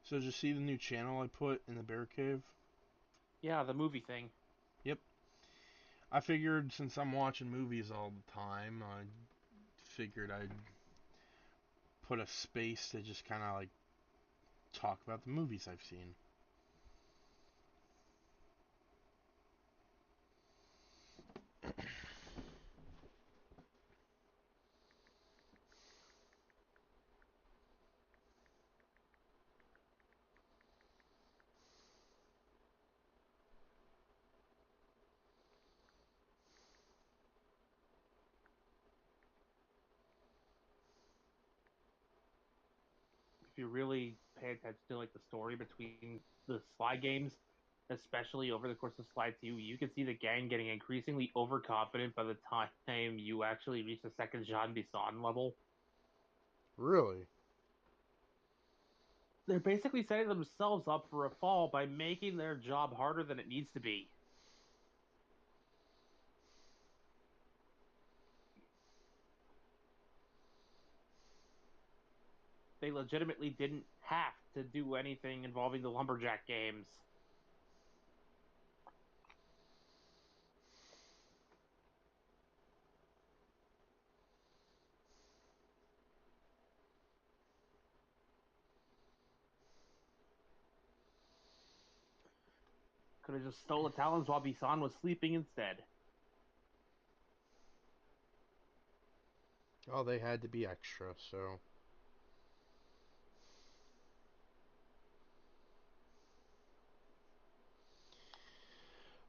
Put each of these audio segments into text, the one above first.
So did you see the new channel I put in the Bear Cave? Yeah, the movie thing. Yep. I figured since I'm watching movies all the time, I figured I'd put a space to just kind of like talk about the movies I've seen. If you really pay attention to like the story between the Sly games, especially over the course of Sly 2, you can see the gang getting increasingly overconfident by the time you actually reach the second Jean Bisson level. Really? They're basically setting themselves up for a fall by making their job harder than it needs to be. They legitimately didn't have to do anything involving the Lumberjack games. Could have just stole the talons while Bisson was sleeping instead. Oh, they had to be extra, so.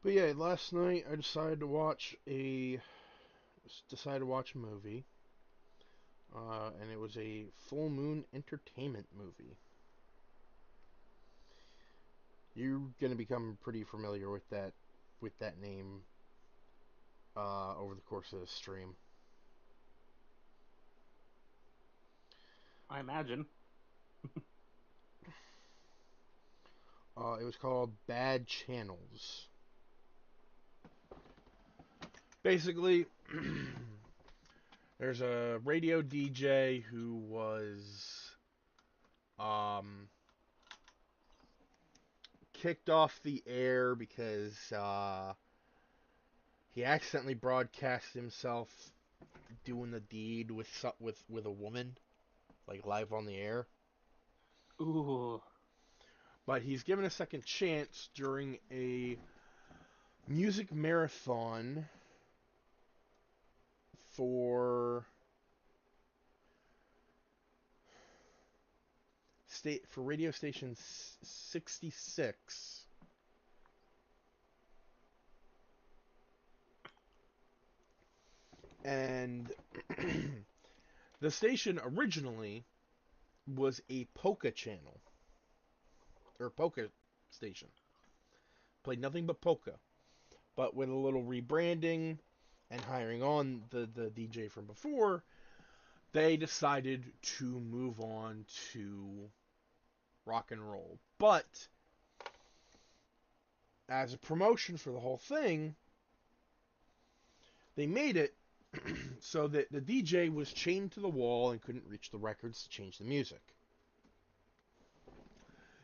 But yeah, last night I decided to watch a movie, and it was a Full Moon Entertainment movie. You're gonna become pretty familiar with that name over the course of the stream. I imagine. It was called Bad Channels. Basically, there's a radio DJ who was um, kicked off the air because he accidentally broadcast himself doing the deed with a woman, like live on the air. Ooh. But he's given a second chance during a music marathon for radio station 66. And the station originally was a polka channel or polka station. Played nothing but polka. But with a little rebranding and hiring on the DJ from before, they decided to move on to rock and roll. But as a promotion for the whole thing, they made it so that the DJ was chained to the wall and couldn't reach the records to change the music.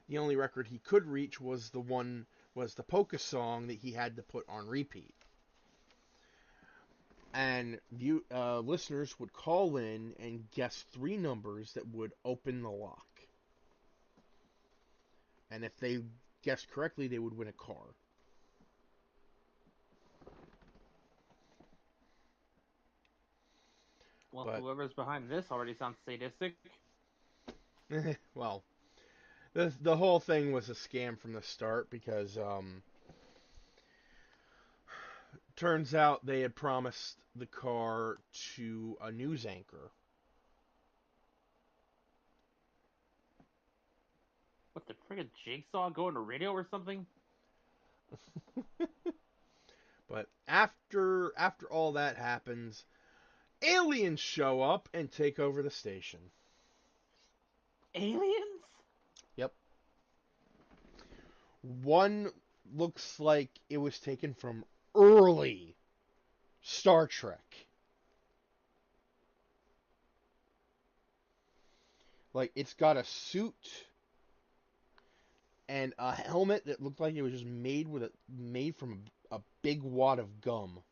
The only record he could reach was the polka song that he had to put on repeat. And listeners would call in and guess three numbers that would open the lock. And if they guessed correctly, they would win a car. Well, But whoever's behind this already sounds sadistic. well, the whole thing was a scam from the start because turns out they had promised the car to a news anchor. What the friggin' jigsaw going to radio or something? But after all that happens, aliens show up and take over the station. Aliens? Yep. One looks like it was taken from early Star Trek. Like it's got a suit and a helmet that looked like it was just made from a big wad of gum.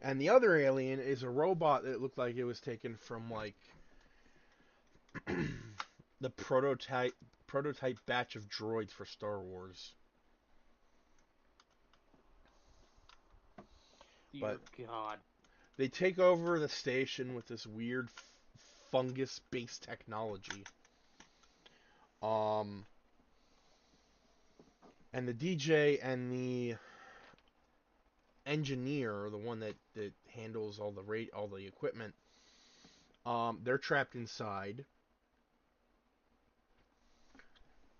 And the other alien is a robot that looked like it was taken from like the prototype batch of droids for Star Wars. Dear But God. they take over the station with this weird fungus-based technology. Um, and the DJ and the engineer, the one that handles all the equipment, they're trapped inside,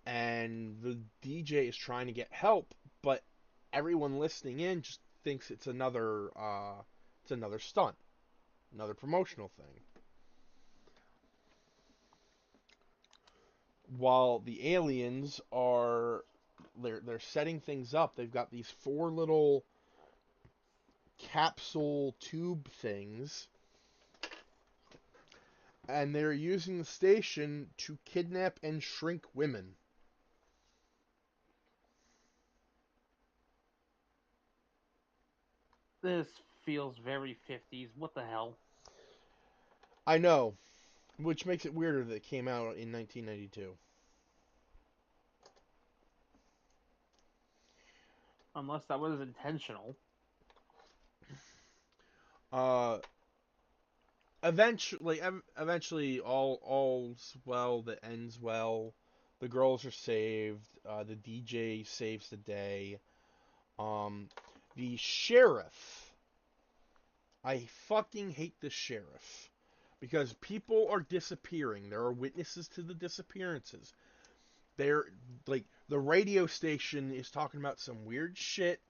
and the DJ is trying to get help, but everyone listening in just thinks it's another stunt, another promotional thing. While the aliens are they're setting things up, they've got these four little capsule tube things, and they're using the station to kidnap and shrink women. This feels very 50s. What the hell? I know, which makes it weirder that it came out in 1992. Unless that was intentional. Uh, eventually, all's well that ends well. The girls are saved. The DJ saves the day. Um, the sheriff. I fucking hate the sheriff because people are disappearing. There are witnesses to the disappearances. They're like the radio station is talking about some weird shit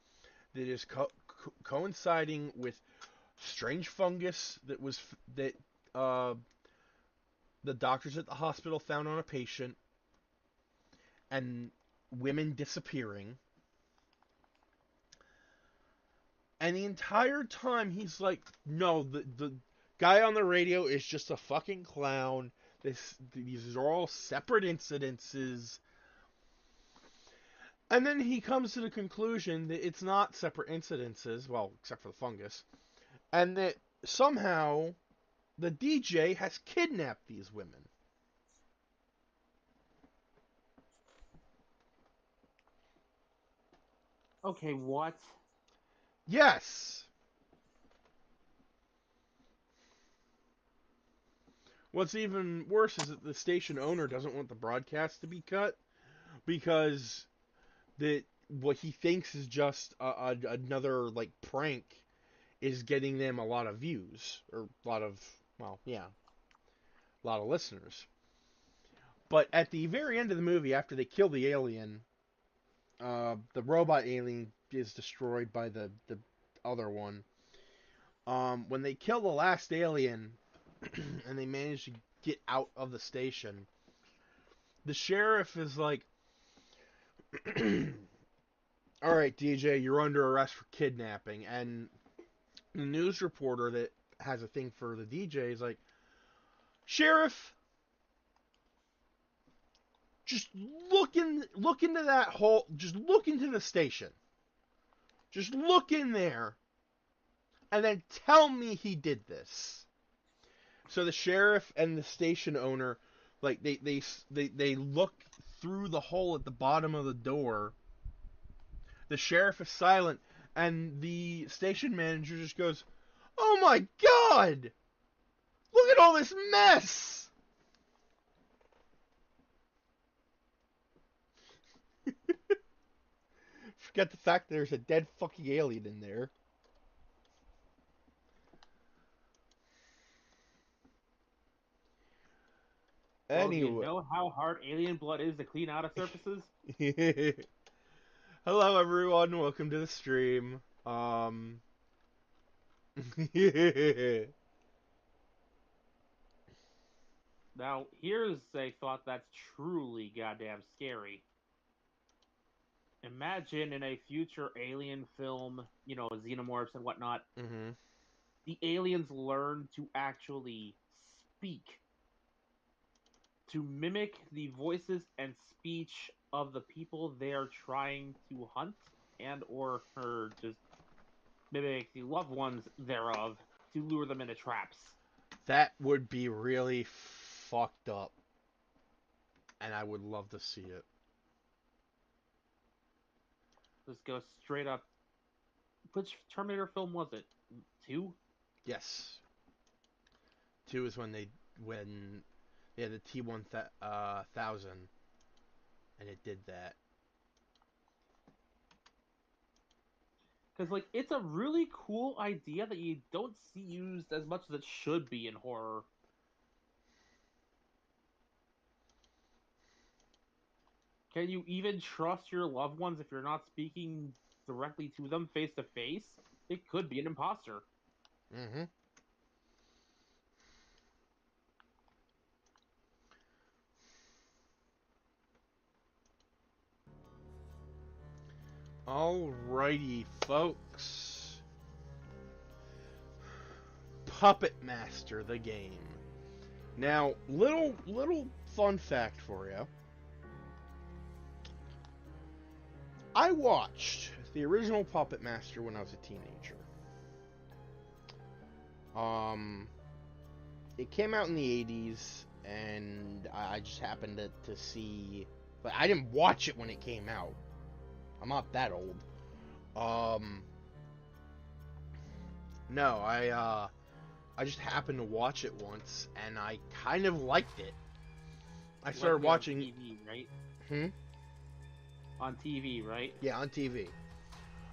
that is coinciding with strange fungus that uh, the doctors at the hospital found on a patient, and women disappearing. And the entire time he's like, no, the guy on the radio is just a fucking clown. These are all separate incidences. And then he comes to the conclusion that it's not separate incidences, well, except for the fungus, and that somehow the DJ has kidnapped these women. Okay, what? Yes. What's even worse is that the station owner doesn't want the broadcast to be cut because that what he thinks is just another like prank is getting them a lot of views or a lot of well, yeah, a lot of listeners. But at the very end of the movie, after they kill the alien, the robot alien is destroyed by the other one. When they kill the last alien and they manage to get out of the station, the sheriff is like, "All right, DJ, you're under arrest for kidnapping." And the news reporter that has a thing for the DJ is like, "Sheriff, just look into that hole. Just look into the station. Just look in there, and then tell me he did this." So the sheriff and the station owner, like they look through the hole at the bottom of the door. The sheriff is silent, and the station manager just goes, "Oh my god! Look at all this mess!" Forget the fact there's a dead fucking alien in there. Well, do you Anyway. know how hard alien blood is to clean out of surfaces? Hello everyone, welcome to the stream. Now, here's a thought that's truly goddamn scary. Imagine in a future alien film, xenomorphs and whatnot, Mhm. the aliens learn to actually speak. to mimic the voices and speech of the people they are trying to hunt and or just mimic the loved ones thereof to lure them into traps. That would be really fucked up, and I would love to see it. Just go straight up. Which Terminator film was it? 2? Yes, 2 is when they had the T-1000, and it did that. Because like it's a really cool idea that you don't see used as much as it should be in horror. Can you even trust your loved ones if you're not speaking directly to them face to face? It could be an imposter. Mm-hmm. Alrighty, folks. Puppet Master, the game. Now, little fun fact for you. I watched the original Puppet Master when I was a teenager. It came out in the 80s, and I just happened to see... But I didn't watch it when it came out. I'm not that old. No, I just happened to watch it once, and I kind of liked it. I started watching... on TV, right? Hmm? On TV, right? Yeah, on TV.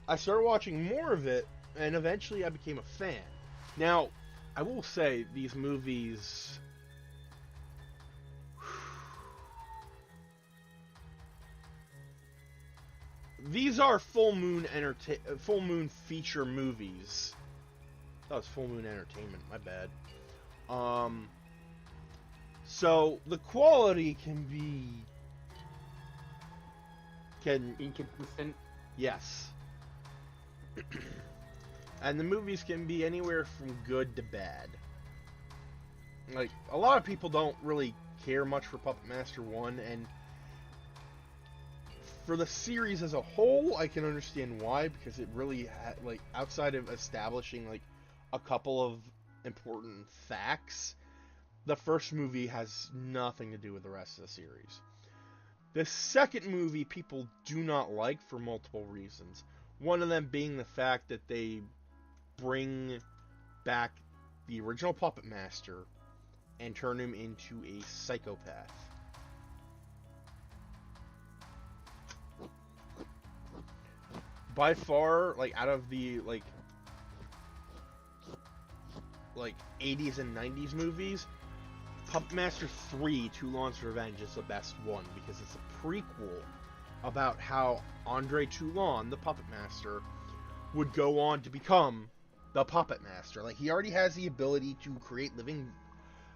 I started watching more of it, and eventually I became a fan. Now, I will say, these movies... These are Full Moon feature movies. That was Full Moon Entertainment, my bad. So the quality can inconsistent. Yes. And the movies can be anywhere from good to bad. Like, a lot of people don't really care much for Puppet Master 1, and for the series as a whole, I can understand why, because it really like, outside of establishing like a couple of important facts, the first movie has nothing to do with the rest of the series. The second movie people do not like for multiple reasons. One of them being the fact that they bring back the original Puppet Master and turn him into a psychopath. By far, like, out of the, like 80s and 90s movies, Puppet Master 3, Toulon's Revenge, is the best one, because it's a prequel about how Andre Toulon, the Puppet Master, would go on to become the Puppet Master. Like, he already has the ability to create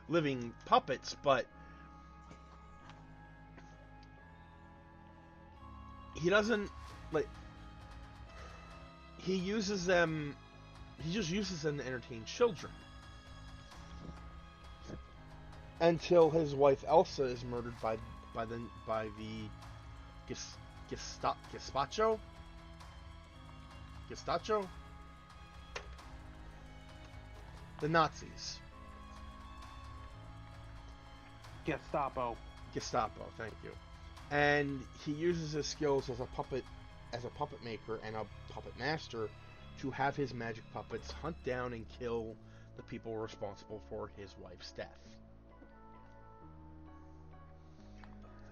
living puppets, but he doesn't, like, he just uses them to entertain children. Until his wife Elsa is murdered by the Gestacho? The Nazis. Gestapo, thank you. And he uses his skills as a puppet maker and a puppet master to have his magic puppets hunt down and kill the people responsible for his wife's death.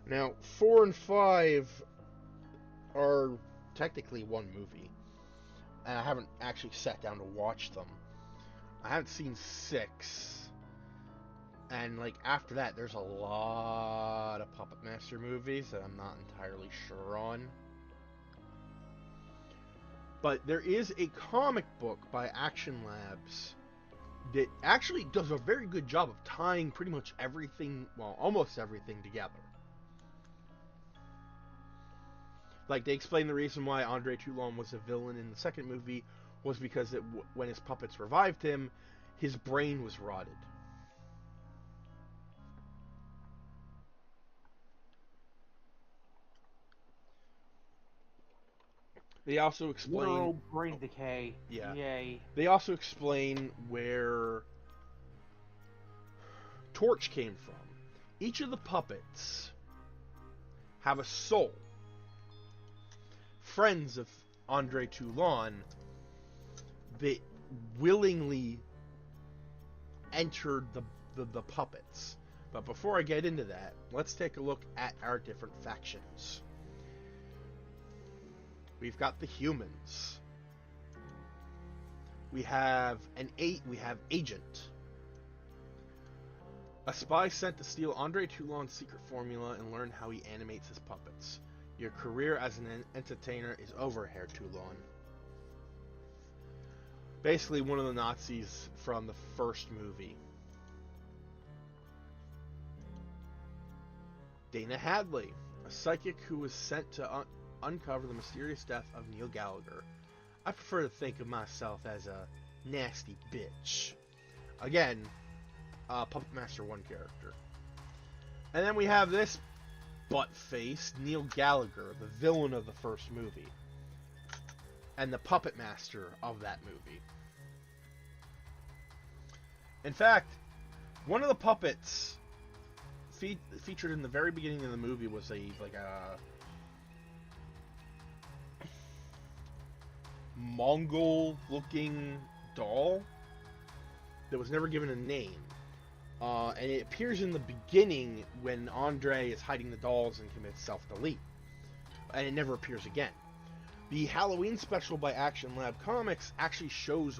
Now, 4 and 5 are technically one movie, and I haven't actually sat down to watch them. I haven't seen 6, and like after that, there's a lot of Puppet Master movies that I'm not entirely sure on. But there is a comic book by Action Labs that actually does a very good job of tying pretty much everything, well, almost everything together. Like, they explain the reason why Andre Toulon was a villain in the second movie was because when his puppets revived him, his brain was rotted. They also explain. Literal brain decay. Yeah. Yay. They also explain where Torch came from. Each of the puppets have a soul. Friends of Andre Toulon, they willingly entered the puppets. But before I get into that, let's take a look at our different factions. We've got the humans. We have Agent, a spy sent to steal Andre Toulon's secret formula and learn how he animates his puppets. Your career as an entertainer is over, Herr Toulon. Basically, one of the Nazis from the first movie. Dana Hadley, a psychic who was sent to uncover the mysterious death of Neil Gallagher. I prefer to think of myself as a nasty bitch. Again, Puppet Master 1 character. And then we have this butt-faced Neil Gallagher, the villain of the first movie. And the Puppet Master of that movie. In fact, one of the puppets featured in the very beginning of the movie was a Mongol-looking doll that was never given a name. And it appears in the beginning when Andre is hiding the dolls and commits self-delete. And it never appears again. The Halloween special by Action Lab Comics actually shows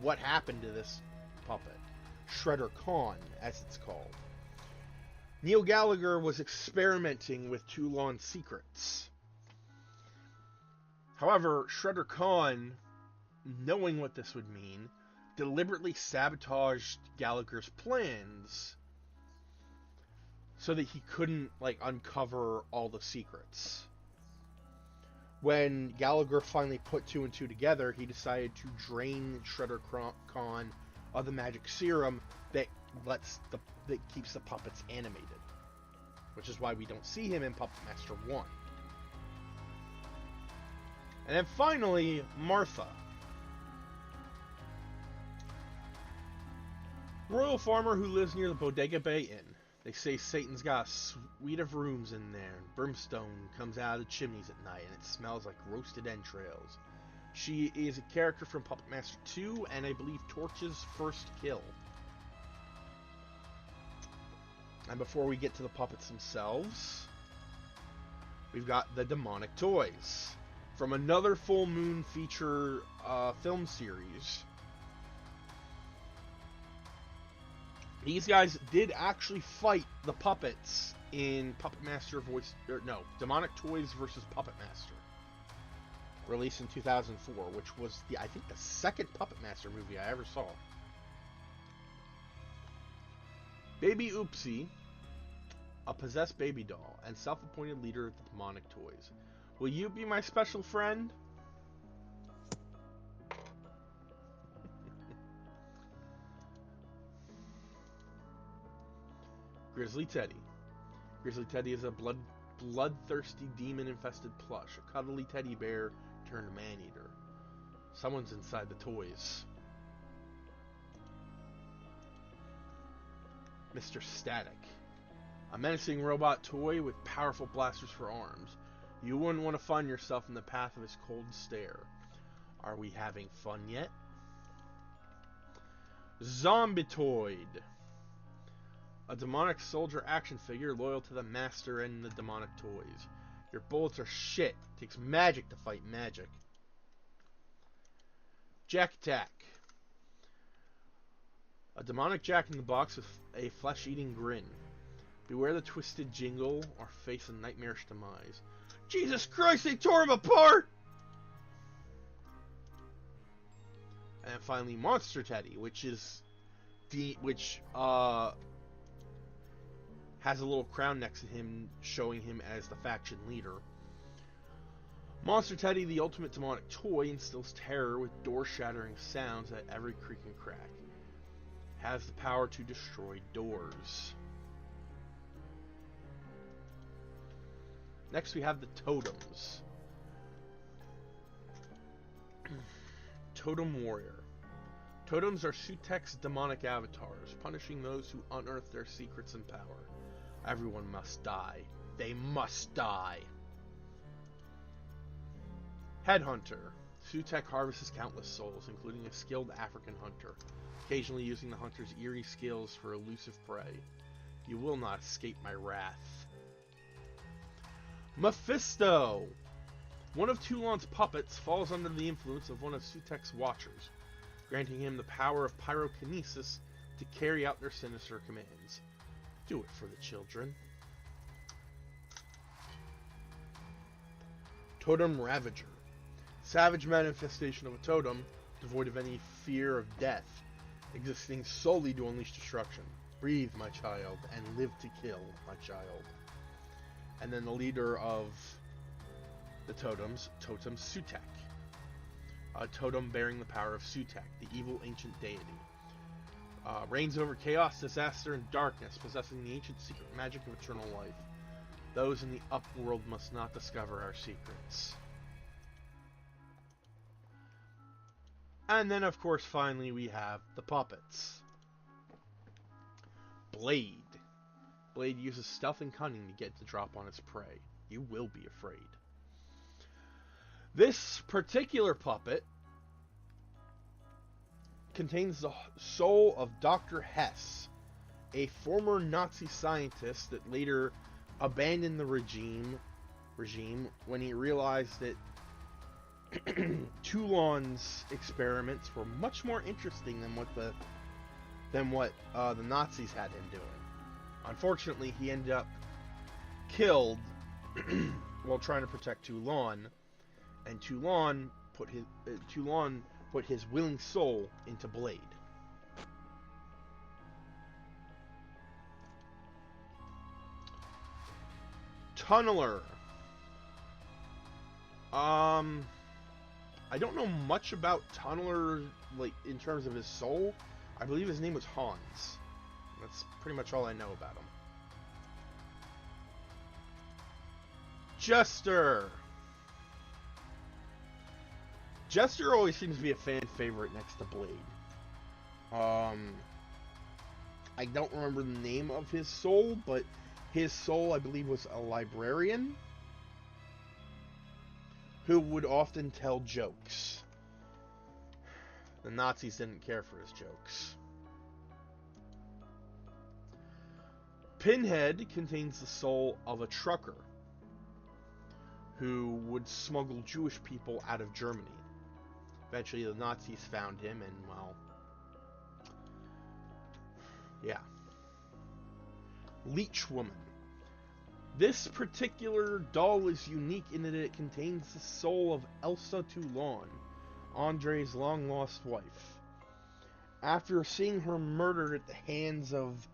what happened to this puppet. Shredder Khan, as it's called. Neil Gallagher was experimenting with Toulon's secrets. However, Shredder Khan, knowing what this would mean, deliberately sabotaged Gallagher's plans so that he couldn't, uncover all the secrets. When Gallagher finally put 2 and 2 together, he decided to drain Shredder Khan of the magic serum that keeps the puppets animated. Which is why we don't see him in Puppet Master 1. And then finally, Martha. Royal farmer who lives near the Bodega Bay Inn. They say Satan's got a suite of rooms in there, and brimstone comes out of the chimneys at night, and it smells like roasted entrails. She is a character from Puppet Master 2, and I believe Torch's first kill. And before we get to the puppets themselves, we've got the Demonic Toys from another Full Moon feature film series. These guys did actually fight the puppets in Puppet Master Demonic Toys vs. Puppet Master, released in 2004, which was I think the second Puppet Master movie I ever saw. Baby Oopsie, a possessed baby doll and self-appointed leader of the Demonic Toys. Will you be my special friend? Grizzly Teddy. Grizzly Teddy is a bloodthirsty demon-infested plush, a cuddly teddy bear turned man-eater. Someone's inside the toys. Mr. Static. A menacing robot toy with powerful blasters for arms. You wouldn't want to find yourself in the path of his cold stare. Are we having fun yet? Zombitoid. A demonic soldier action figure loyal to the master and the Demonic Toys. Your bullets are shit. It takes magic to fight magic. Jack Attack. A demonic jack-in-the-box with a flesh-eating grin. Beware the twisted jingle or face a nightmarish demise. Jesus Christ, they tore him apart! And finally, Monster Teddy, which has a little crown next to him, showing him as the faction leader. Monster Teddy, the ultimate demonic toy, instills terror with door-shattering sounds at every creak and crack. Has the power to destroy doors. Next we have the totems. Totem Warrior. Totems are Sutekh's demonic avatars, punishing those who unearth their secrets and power. Everyone must die. They must die. Headhunter. Sutekh harvests countless souls, including a skilled African hunter, occasionally using the hunter's eerie skills for elusive prey. You will not escape my wrath. Mephisto! One of Toulon's puppets falls under the influence of one of Sutekh's watchers, granting him the power of pyrokinesis to carry out their sinister commands. Do it for the children. Totem Ravager. Savage manifestation of a totem, devoid of any fear of death, existing solely to unleash destruction. Breathe, my child, and live to kill, my child. And then the leader of the totems, Totem Sutekh. A totem bearing the power of Sutekh, the evil ancient deity. Reigns over chaos, disaster, and darkness, possessing the ancient secret magic of eternal life. Those in the upworld must not discover our secrets. And then, of course, finally we have the puppets. Blade. Blade uses stealth and cunning to get the drop on its prey. You will be afraid. This particular puppet contains the soul of Dr. Hess, a former Nazi scientist that later abandoned the regime when he realized that Toulon's experiments were much more interesting than what the Nazis had him doing. Unfortunately, he ended up killed while trying to protect Toulon, and Toulon put his willing soul into Blade. Tunneler. I don't know much about Tunneler, like, in terms of his soul. I believe his name was Hans. That's pretty much all I know about him. Jester. Jester always seems to be a fan favorite next to Blade. I don't remember the name of his soul, but his soul, I believe, was a librarian who would often tell jokes. The Nazis didn't care for his jokes. Pinhead contains the soul of a trucker who would smuggle Jewish people out of Germany. Eventually the Nazis found him and, well, yeah. Leech Woman. This particular doll is unique in that it contains the soul of Elsa Toulon, Andre's long-lost wife. After seeing her murdered at the hands of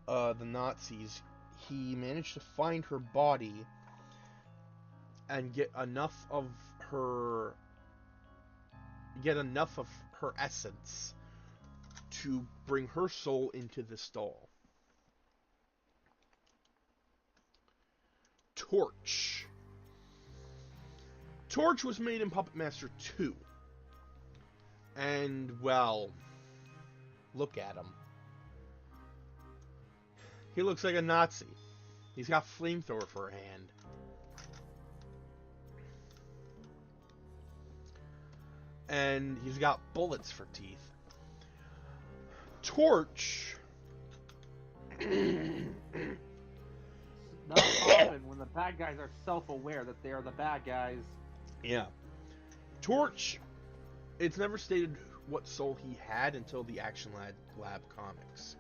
the Nazis, he managed to find her body and get enough of her essence to bring her soul into this doll. Torch. Torch was made in Puppet Master 2. And, well, look at him. He looks like a Nazi. He's got flamethrower for a hand. And he's got bullets for teeth. Torch. Not often when the bad guys are self-aware that they are the bad guys. Yeah. Torch, it's never stated what soul he had until the Action Lab comics.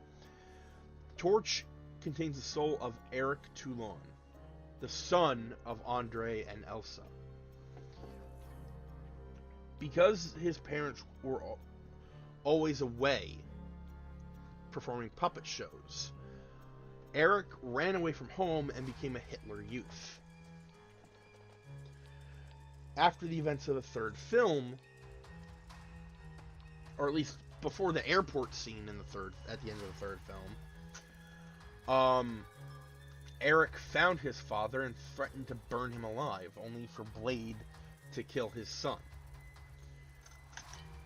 Torch contains the soul of Eric Toulon, the son of Andre and Elsa. Because his parents were always away performing puppet shows, Eric ran away from home and became a Hitler Youth. After the events of the third film, or at least before the airport scene at the end of the third film, Eric found his father and threatened to burn him alive, only for Blade to kill his son.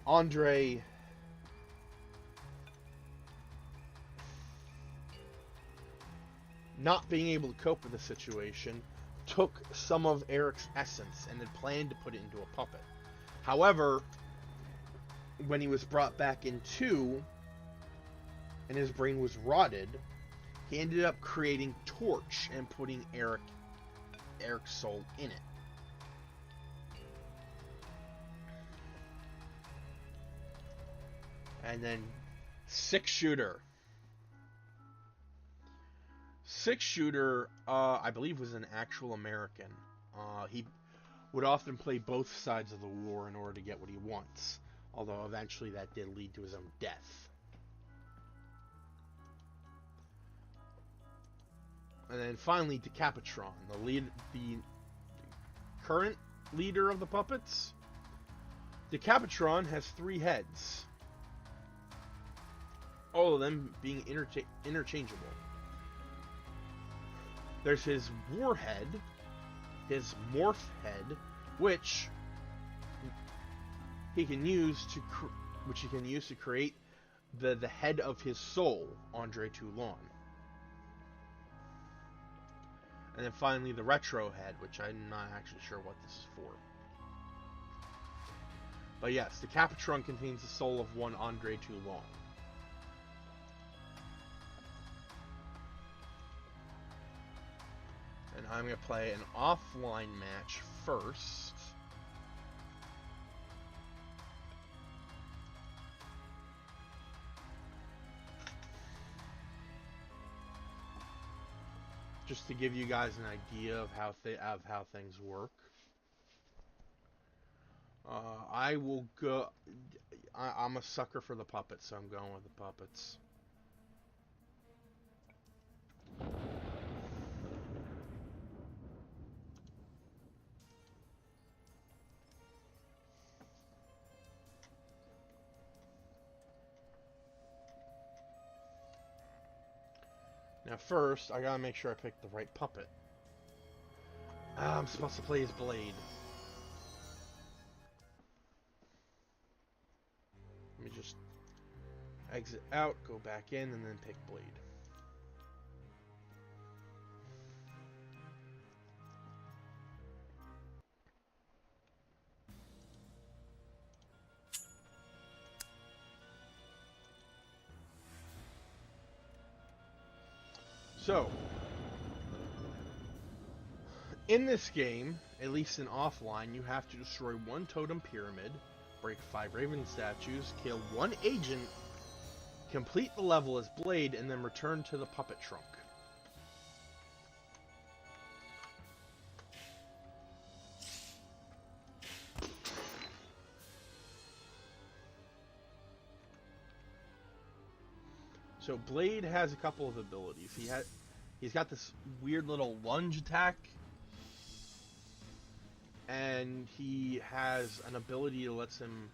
Andre not being able to cope with the situation, took some of Eric's essence and had planned to put it into a puppet. However, when he was brought back in two, and his brain was rotted, he ended up creating Torch and putting Eric's soul in it. And then Six Shooter. Six Shooter, I believe, was an actual American. He would often play both sides of the war in order to get what he wants, although eventually that did lead to his own death. And then finally, Decapitron, the current leader of the puppets. Decapitron has 3 heads, all of them being interchangeable. There's his warhead, his morph head, which he can use to create the head of his soul, Andre Toulon. And then finally the retro head, which I'm not actually sure what this is for. But yes, Decapitron contains the soul of one Andre Toulon. And I'm going to play an offline match first. Just to give you guys an idea of how things work. I will go. I'm a sucker for the puppets, so I'm going with the puppets. Now first, I gotta make sure I pick the right puppet. I'm supposed to play as Blade. Let me just exit out, go back in, and then pick Blade. So, in this game, at least in offline, you have to destroy 1 totem pyramid, break 5 Raven statues, kill 1 agent, complete the level as Blade, and then return to the puppet trunk. So Blade has a couple of abilities. He's got this weird little lunge attack, and he has an ability that lets him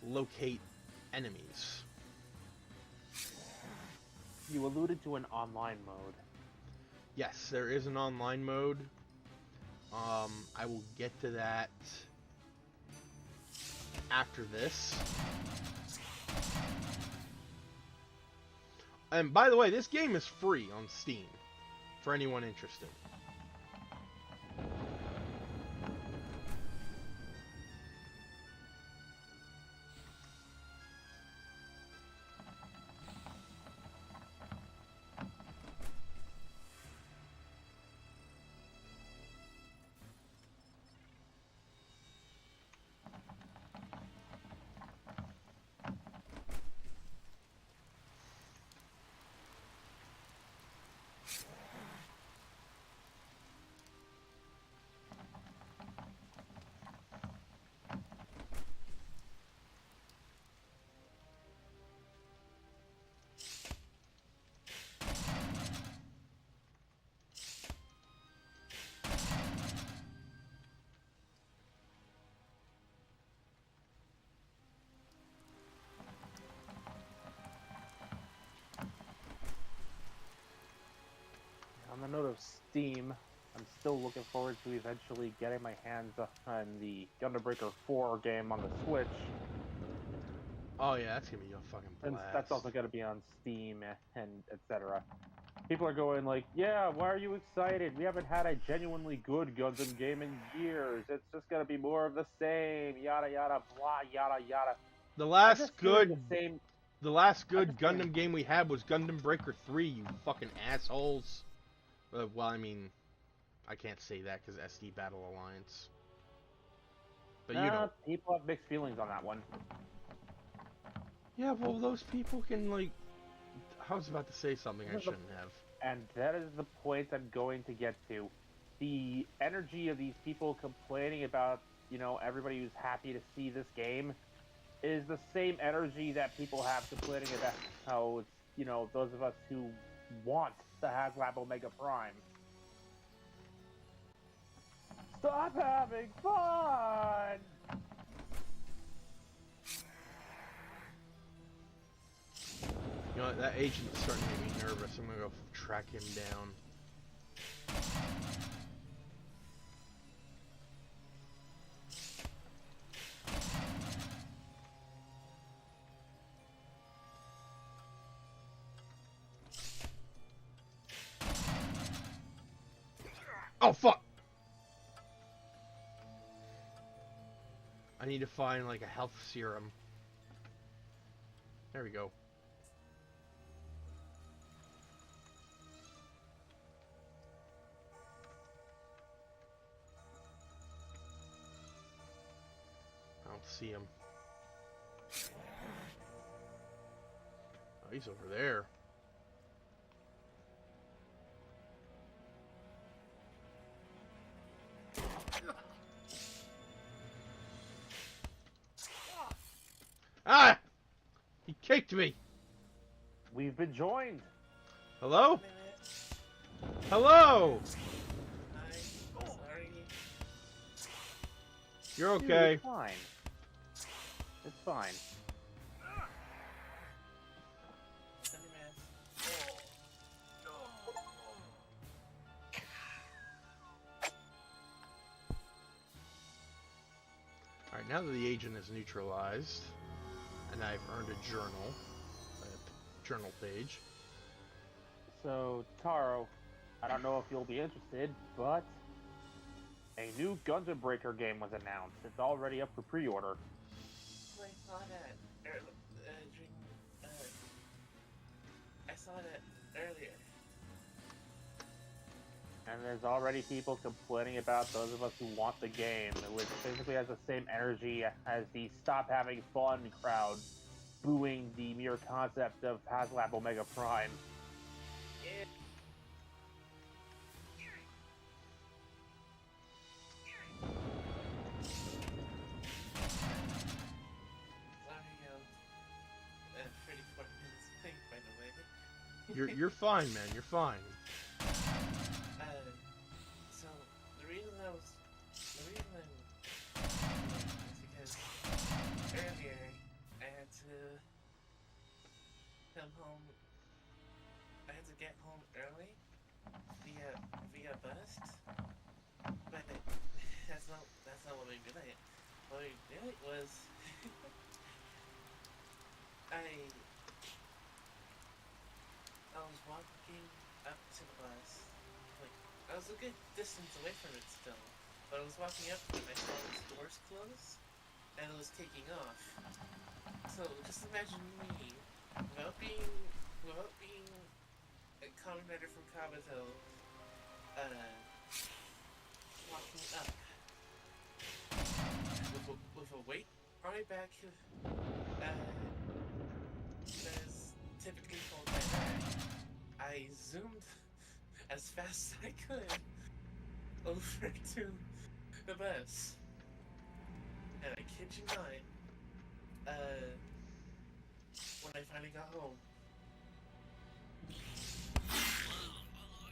locate enemies. You alluded to an online mode. Yes, there is an online mode. I will get to that after this. And by the way, this game is free on Steam for anyone interested. On the note of Steam, I'm still looking forward to eventually getting my hands on the Gundam Breaker 4 game on the Switch. Oh yeah, that's gonna be a fucking And blast. that's also going to be on Steam and etc. People are going like, yeah, why are you excited? We haven't had a genuinely good Gundam game in years. It's just going to be more of the same, yada yada, blah, yada yada. The I'm last just good, hearing the same. the last I'm good just hearing, Gundam game we had was Gundam Breaker 3. You fucking assholes. Well, I mean, I can't say that because SD Battle Alliance. But you know. people have mixed feelings on that one. Yeah, well, those people can like. I was about to say something I shouldn't have. And that is the point I'm going to get to. The energy of these people complaining about, everybody who's happy to see this game is the same energy that people have complaining about how it's, those of us who want the HasLab Omega Prime. Stop having fun! You know, that agent's starting to make me nervous. I'm gonna go track him down. Oh, fuck! I need to find, like, a health serum. There we go. I don't see him. Oh, he's over there. Ah! He kicked me! We've been joined! Hello? Hello! Sorry. You're okay. Dude, it's fine. It's fine. Alright, now that the agent is neutralized, and I've earned a journal page. So, Taro, I don't know if you'll be interested, but a new Gundam Breaker game was announced. It's already up for pre-order. I saw that I saw that earlier. And there's already people complaining about those of us who want the game, which basically has the same energy as the Stop Having Fun crowd booing the mere concept of HasLab Omega Prime. Yeah. Sorry, pretty 4 minutes late, by the way. You're fine, man. You're fine. So the reason I'm is because earlier I had to come home. I had to get home early via bus, but that's not what we did. What we did was I was walking up to the bus. Like, I was a good distance away from it still, but I was walking up and I saw the doors close, and it was taking off. So just imagine me, without being a commander from Kabuto, walking up with a weight on my back that is typically called my back. I zoomed as fast as I could over to the bus. And I kid you not, when I finally got home,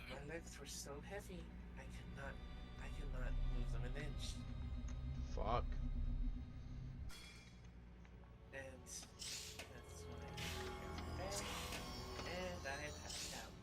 my legs were so heavy, I could not move them an inch. Fuck. And that's when I went to bed, and I passed out.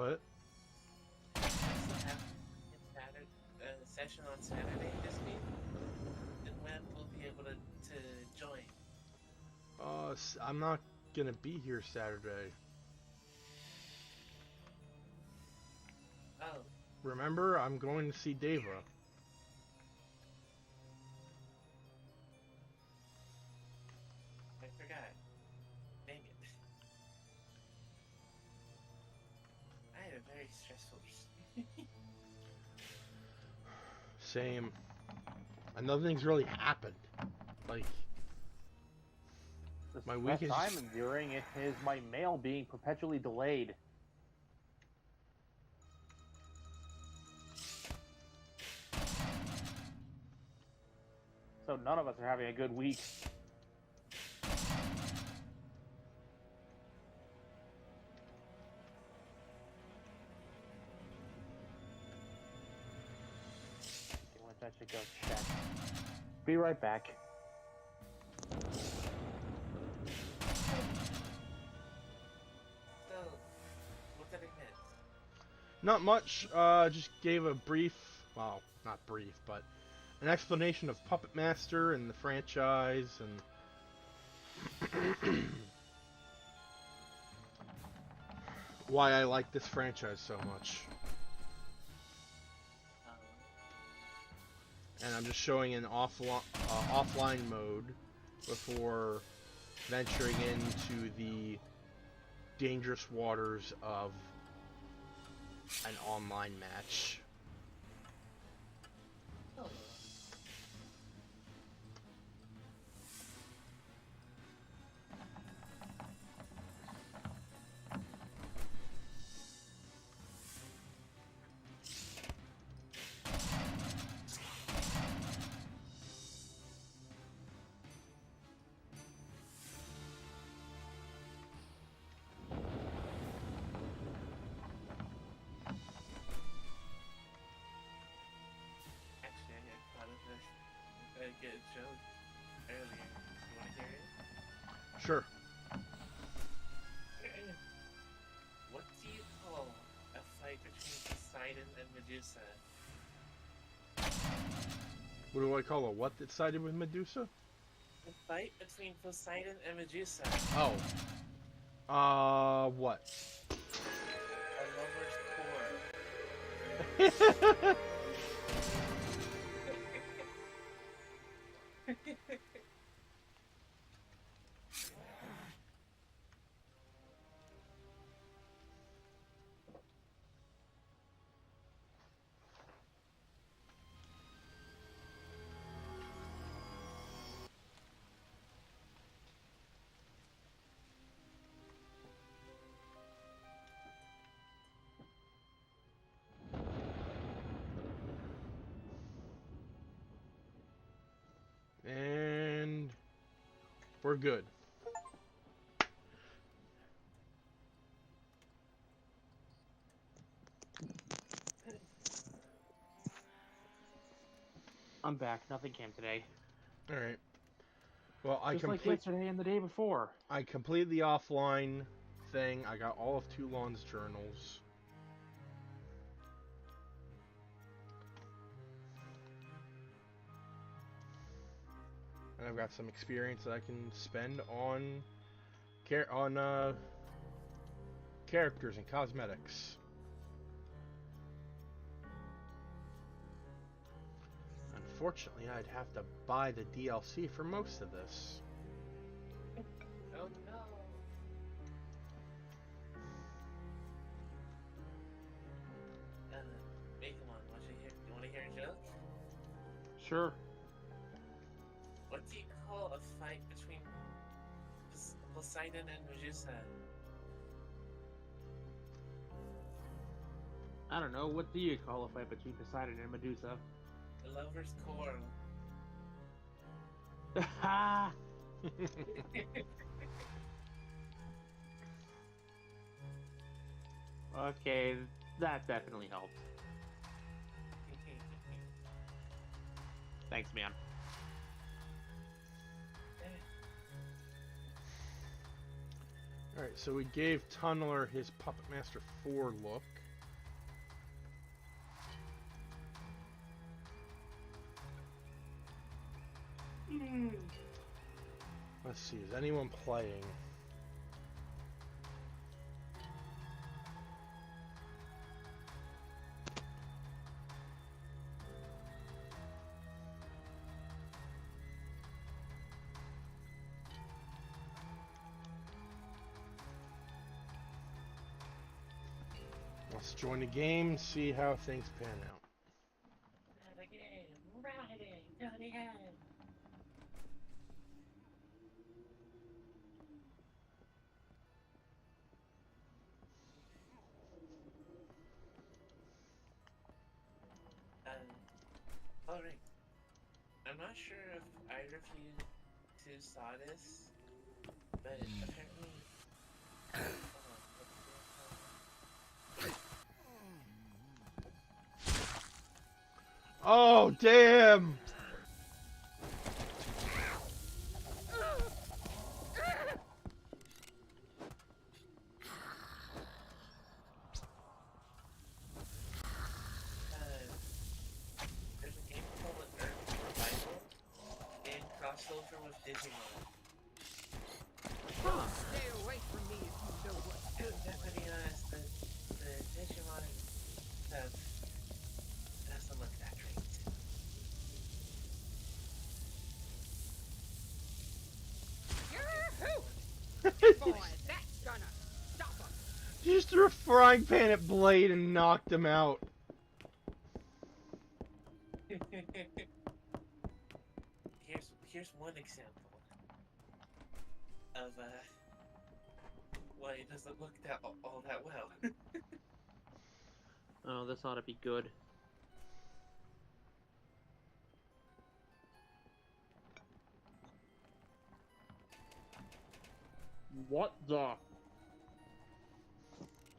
What? What's the happening in Saturday, session on Saturday this week? And when we'll be able to join? I'm not gonna be here Saturday. Oh, Remember, I'm going to see Deva. I forgot. Dang it. I had a very stressful week. Same. And nothing's really happened. Like, The My week stress I'm enduring is my mail being perpetually delayed. So none of us are having a good week. Speaking of which, I should go check. Be right back. So, what did I miss? not much. Just gave a brief, well, not brief, but an explanation of Puppet Master and the franchise and why I like this franchise so much. And I'm just showing an offline mode before venturing into the dangerous waters of an online match. Oh. Actually, I had thought of a good joke earlier. You want to hear it? Sure. What do you call a fight between Poseidon and Medusa? What do I call a what that sided with Medusa? A fight between Poseidon and Medusa. Oh. What? A lover's core. And we're good. I'm back. Nothing came today. All right. Well, Just like yesterday and the day before. I complete the offline thing. I got all of Toulon's journals. And I've got some experience that I can spend on characters and cosmetics. Unfortunately, I'd have to buy the DLC for most of this. Oh no. Megamon, you want to hear a joke? Sure. What do you call a fight between Poseidon and Medusa? I don't know. What do you call a fight between Poseidon and Medusa? The lover's quarrel. Ha! Okay, that definitely helped. Thanks, man. Alright, so we gave Tunneler his Puppet Master 4 look. Let's see, is anyone playing? Let's join the game, see how things pan out. Alright. I'm not sure if either of you two saw this, but apparently. Oh, damn! There's a game called Earth Revival in crossover with Digimon. Stay away from me if you know what's good. To be honest, the Digimon have doesn't look that great. Boy, that's gonna stop him. He just threw a frying pan at Blade and knocked him out. Here's one example of why it doesn't look that all that well. Oh, this ought to be good. What the?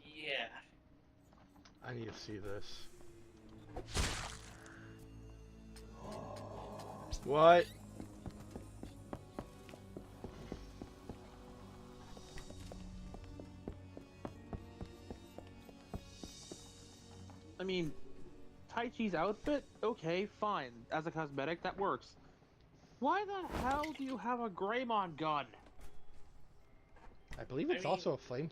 Yeah. I need to see this. What? I mean, Tai Chi's outfit? Okay, fine. As a cosmetic, that works. Why the hell do you have a Greymon gun? I believe it's also a flamethrower.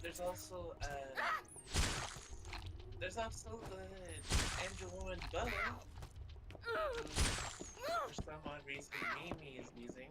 There's also the Angeloan bow. For some odd reason Mimi is using.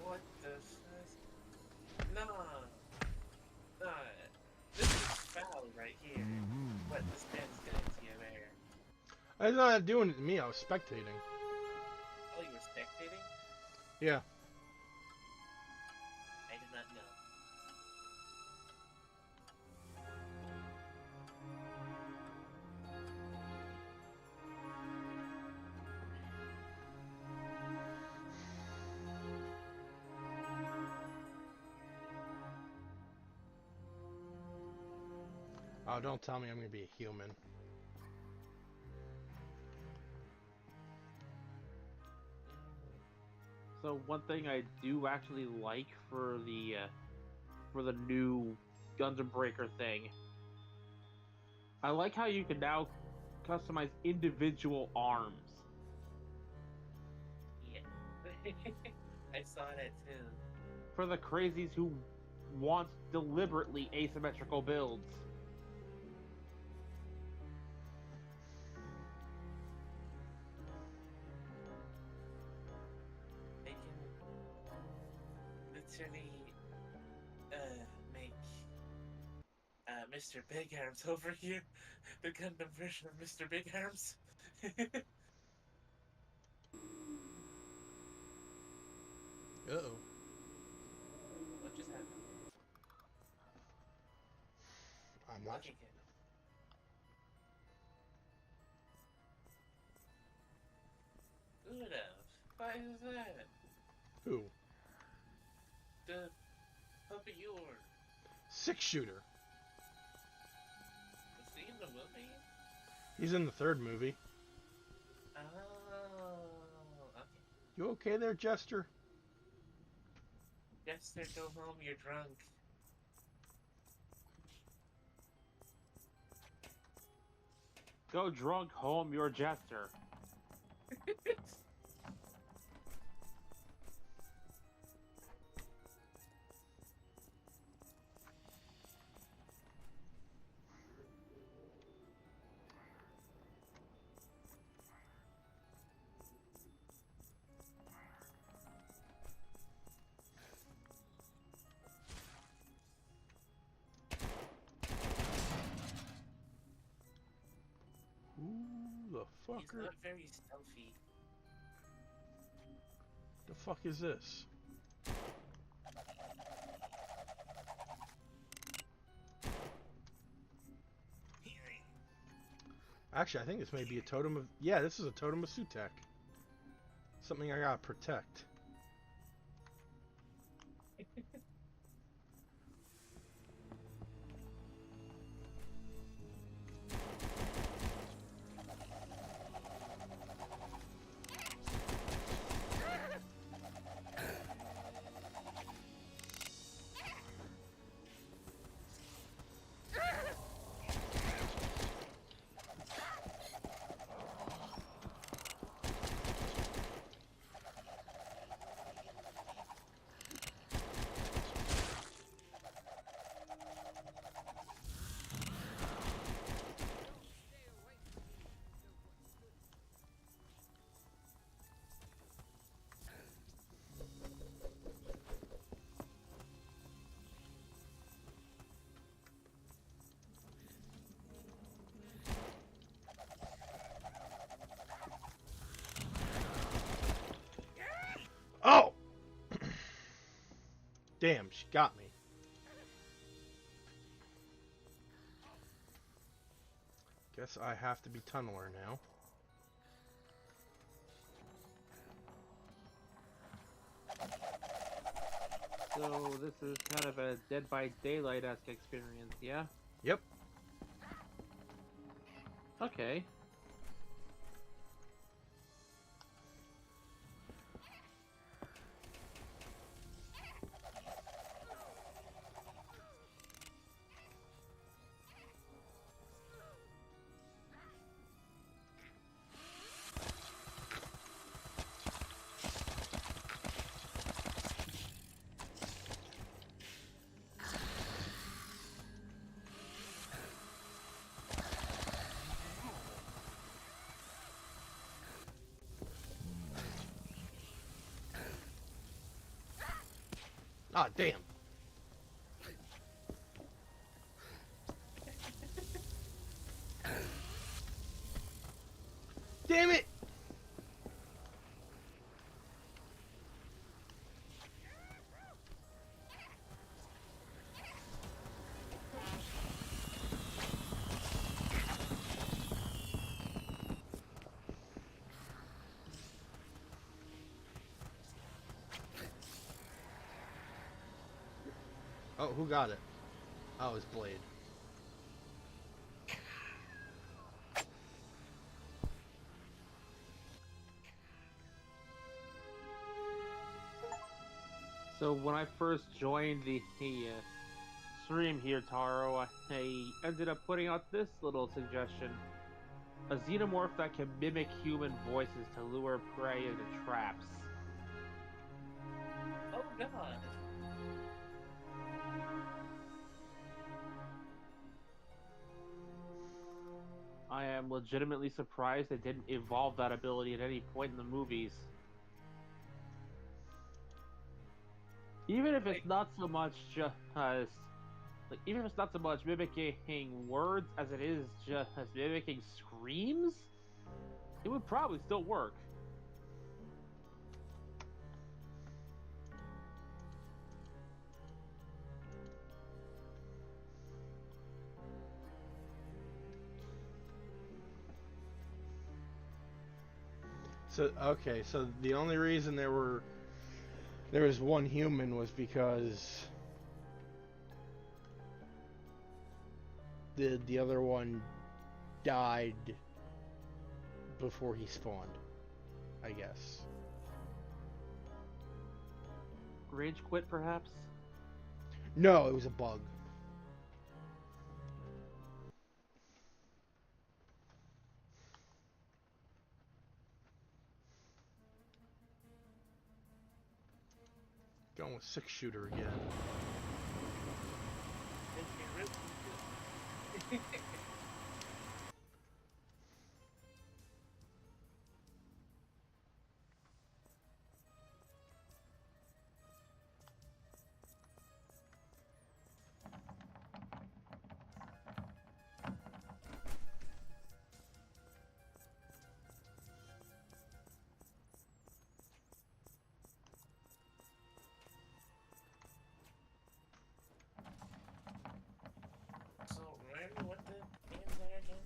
What the fuck? Nah. This is foul right here. What this man's doing to your mayor. I was not doing it to me, I was spectating. Oh, you were spectating? Yeah. I did not know. Oh, don't tell me I'm gonna be a human. So one thing I do actually like for the new Gundam Breaker thing, I like how you can now customize individual arms. Yeah. I saw that too. For the crazies who want deliberately asymmetrical builds. They can literally make Mr. Big Arms over here the Gundam version of Mr. Big Arms. Uh-oh. much. Okay, good. Good enough. Why is that? Who? The puppet you ordered. 6-shooter. Was he in the movie? He's in the 3rd movie. Oh, okay. You okay there, Jester? Jester, go home, you're drunk. Go drunk home, your jester. Ooh, the He's fucker. not very stealthy. The fuck is this? Actually, I think this may be a totem of... Yeah, this is a totem of Sutek. Something I gotta protect. Oh! Damn, she got me. Guess I have to be Tunneler now. So this is kind of a Dead by Daylight-esque experience, yeah? Yep. Okay. Ah, damn. Damn it! Oh, who got it? Oh, it's Blade. So when I first joined the stream here, Taro, I ended up putting out this little suggestion. A xenomorph that can mimic human voices to lure prey into traps. Oh god. I am legitimately surprised they didn't evolve that ability at any point in the movies. Even if it's not so much just even if it's not so much mimicking words as it is just mimicking screams, it would probably still work. So the only reason there was one human was because the other one died before he spawned, I guess. Rage quit, perhaps? No, it was a bug. Going with 6-shooter again. So, remind me what the names are again?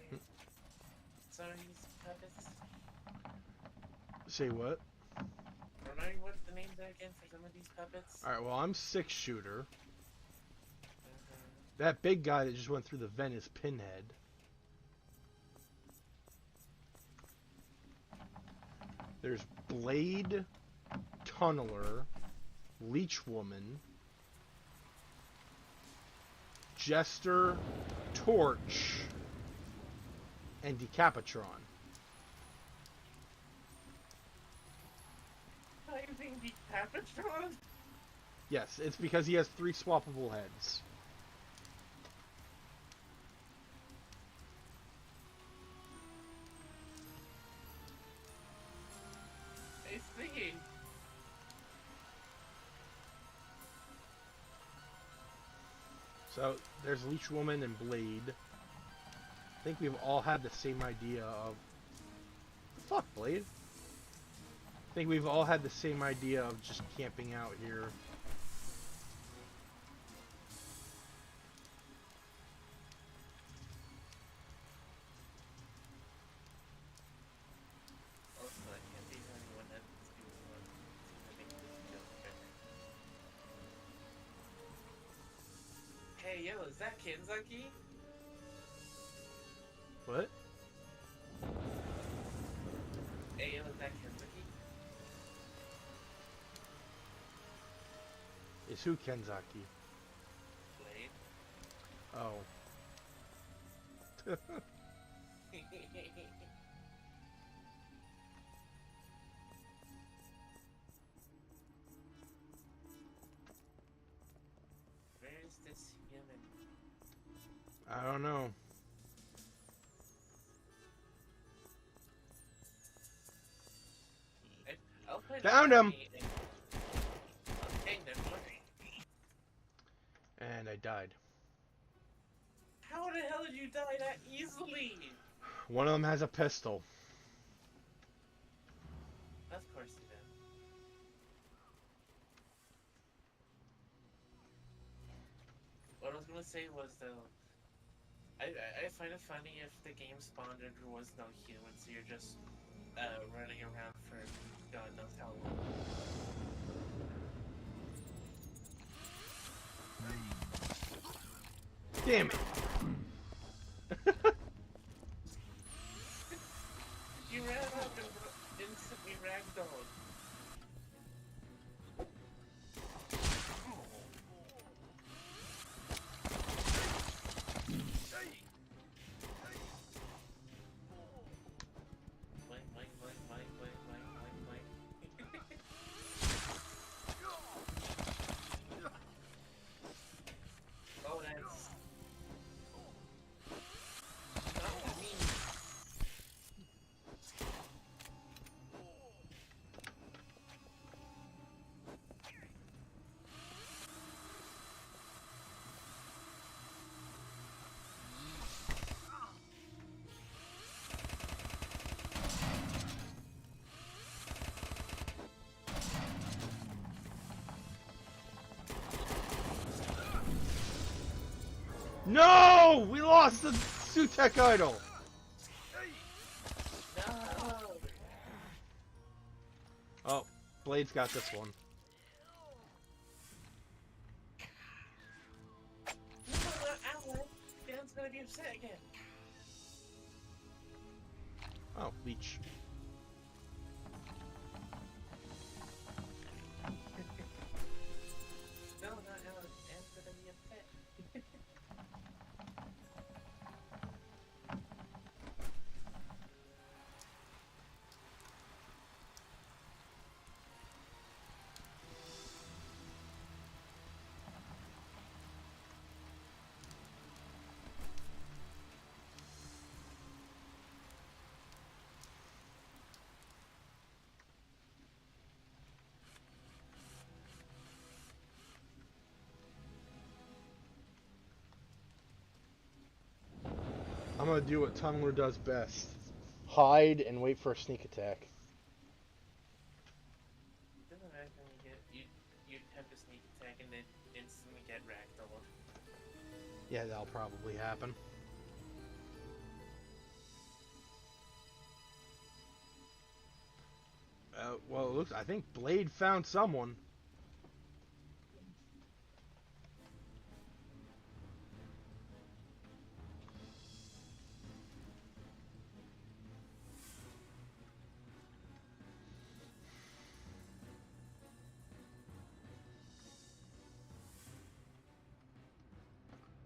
For some of these puppets? Say what? Remind me what the names are again for some of these puppets? Alright, well, I'm 6-shooter. Mhm. That big guy that just went through the vent is Pinhead. There's Blade, Tunneler, Leech Woman, Jester, Torch, and Decapitron. Using Decapitron? Yes, it's because he has 3 swappable heads. I see. So there's Leech Woman and Blade. I think we've all had the same idea of... Fuck, Blade. I think we've all had the same idea of just camping out here. Also, I can't be the only one that's doing one to make this joke better. Hey, yo, is that Kenzaki? What? Hey, yo, is that Kenzaki? Is who Kenzaki? Blade? Oh. Where is this human? I don't know. I'll play Found him! Okay, never mind. And I died. How the hell did you die that easily? One of them has a pistol. Of course he did. What I was gonna say was though, I find it funny if the game spawned and there was no humans, so you're just running around for God knows how long. Damn it! You ran up and instantly ragdolled. Oh, that's... not me. No! We lost the Sutek idol! No! Oh, Blade's got this one. No, not Alan. Dan's gonna be upset again. Oh, leech. No, not Alan. Dan's gonna be upset. I'm gonna do what Tumbler does best. Hide and wait for a sneak attack. Just imagine you attempt a sneak attack and then instantly get ragdolled. Yeah, that'll probably happen. Well, it looks. I think Blade found someone.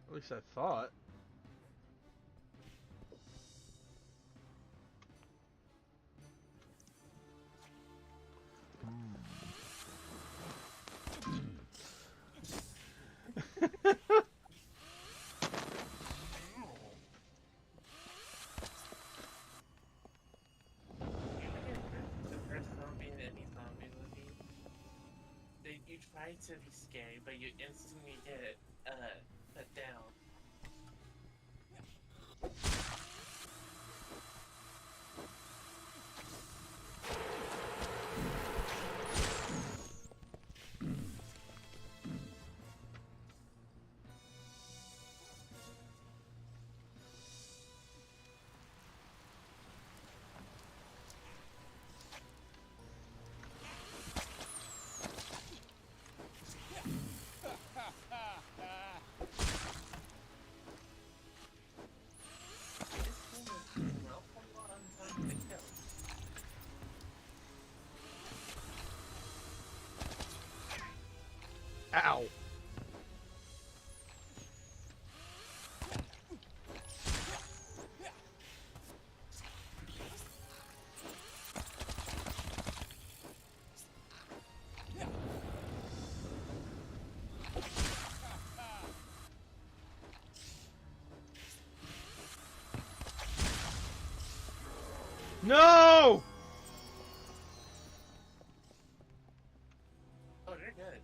At least I thought. The first zombie in any zombie movie, you try to be scary, but you instantly get put down. This game is an awful lot on time to kill. Ow. No! Oh, they're good.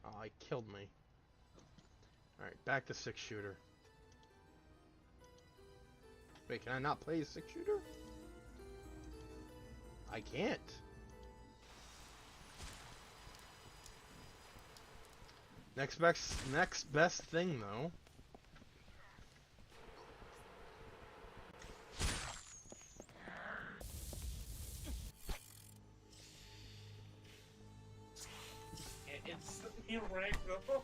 Oh, he killed me. Alright, back to 6-shooter. Wait, can I not play a 6-shooter? I can't. Next best thing, though. It instantly ragdoll.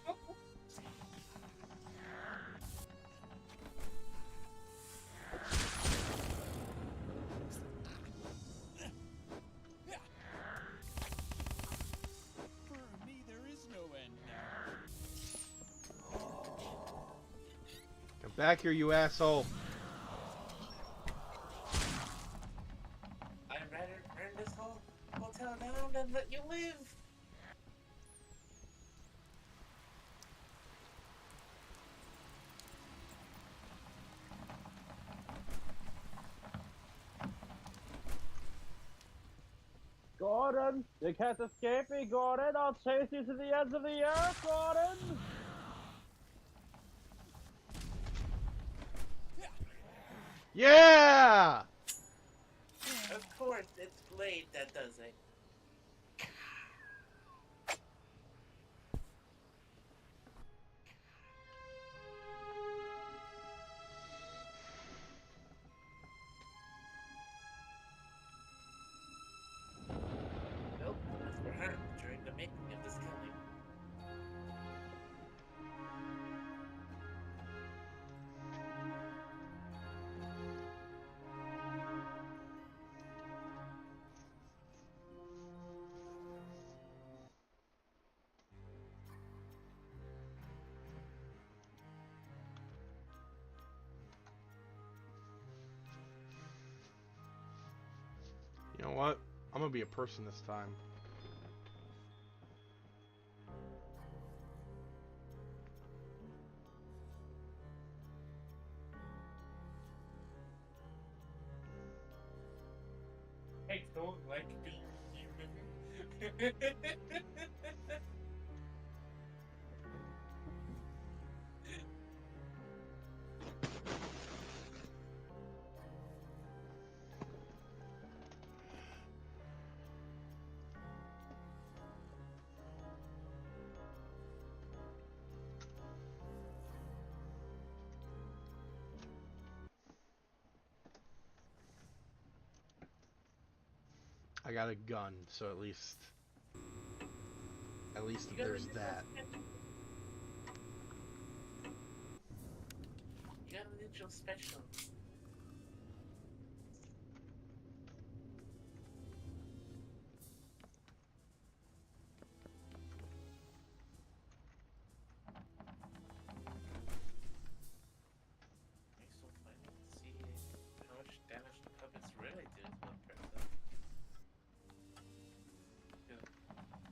For me, there is no end now. Come back here, you asshole. I'd rather burn this whole hotel down than let you live. Gordon, you can't escape me, Gordon. I'll chase you to the ends of the earth, Gordon. Yeah! Of course, it's Blade that does it. what? I'm gonna be a person this time. I don't like being human. I got a gun, so at least You gotta there's use that. You gotta use your special. Makes so funny to see how much damage the puppets really do to a person.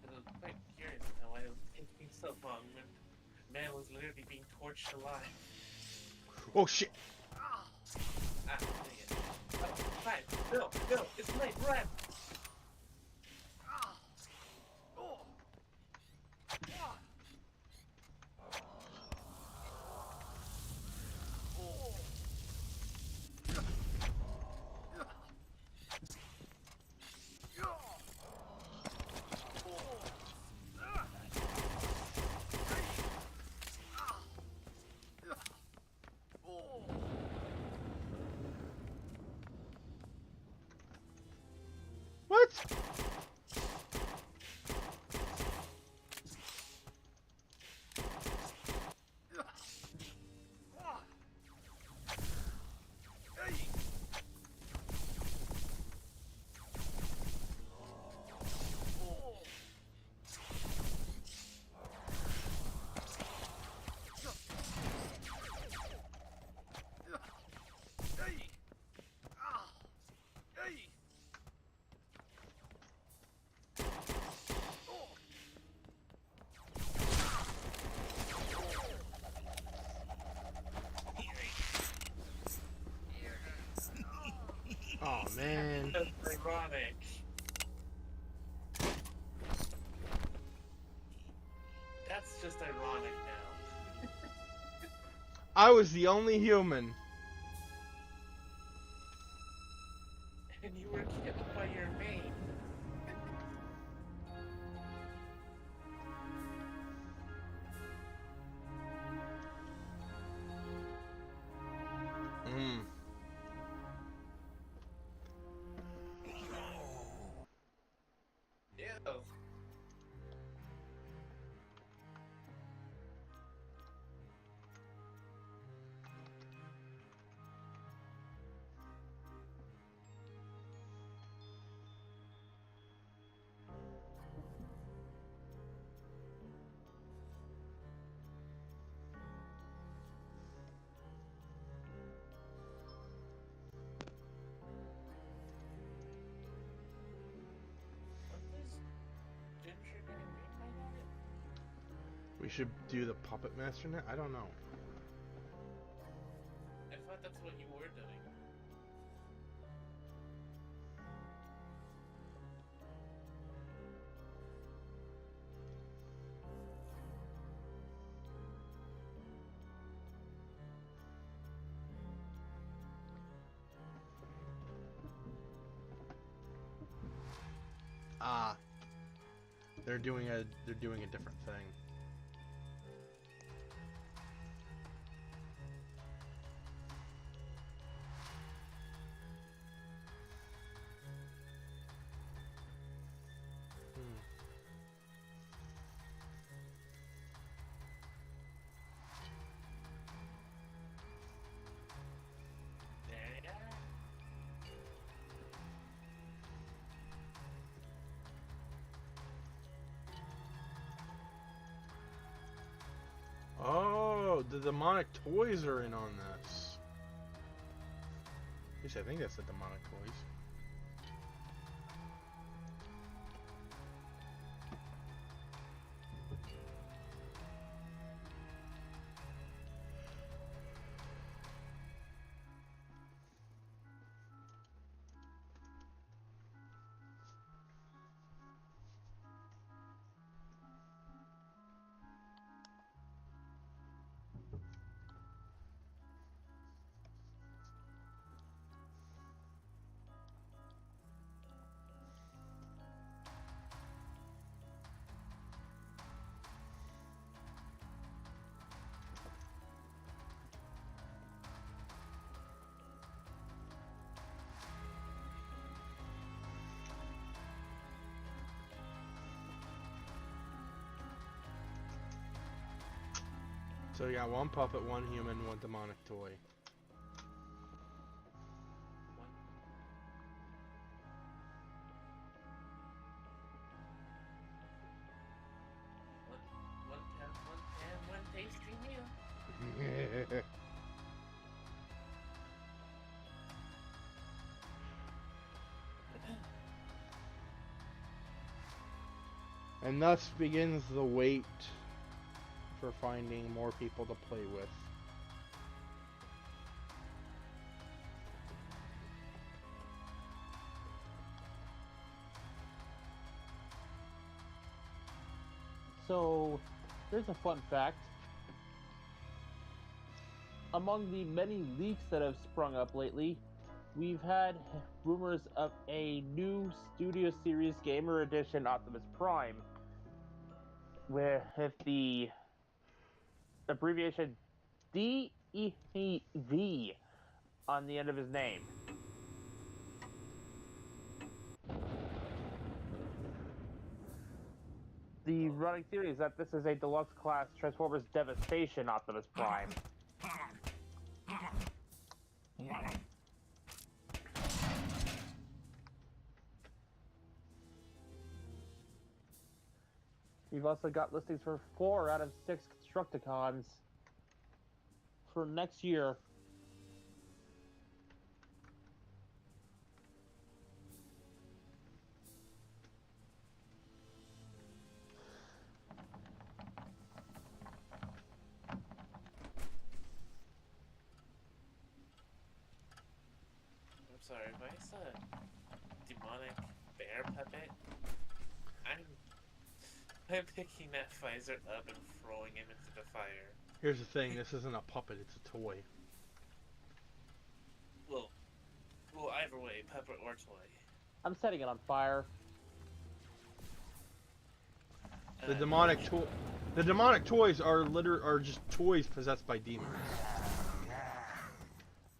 I was quite curious how I was taking so long when man was literally being torched alive. Oh shit! Ah, dang it. Oh, fine. No, it's late, run! What? Oh man. That's ironic. That's just ironic now. I was the only human. And you were killed by your mate. Mm. Ew. What is Ginger gonna mean by that? We should do the Puppet Master now? I don't know. I thought that's what you were doing. Ah. They're doing a different thing. Hmm. There you are. Oh, the demonic toys are in on this. At least I think that's the demonic toys. So you got one puppet, one human, one demonic toy. One tasty meal. And thus begins the wait for finding more people to play with. So, here's a fun fact. Among the many leaks that have sprung up lately, we've had rumors of a new Studio Series Gamer Edition Optimus Prime, where if the abbreviation DEV on the end of his name. The running theory is that this is a deluxe class Transformers Devastation Optimus Prime. We've also got listings for 4 out of 6 Constructicons for next year. I'm sorry, if I saw a demonic bear puppet, I'm picking that Pfizer up and throwing him into the fire. Here's the thing, this isn't a puppet, it's a toy. Well, either way, puppet or toy. I'm setting it on fire. The demonic toys are just toys possessed by demons.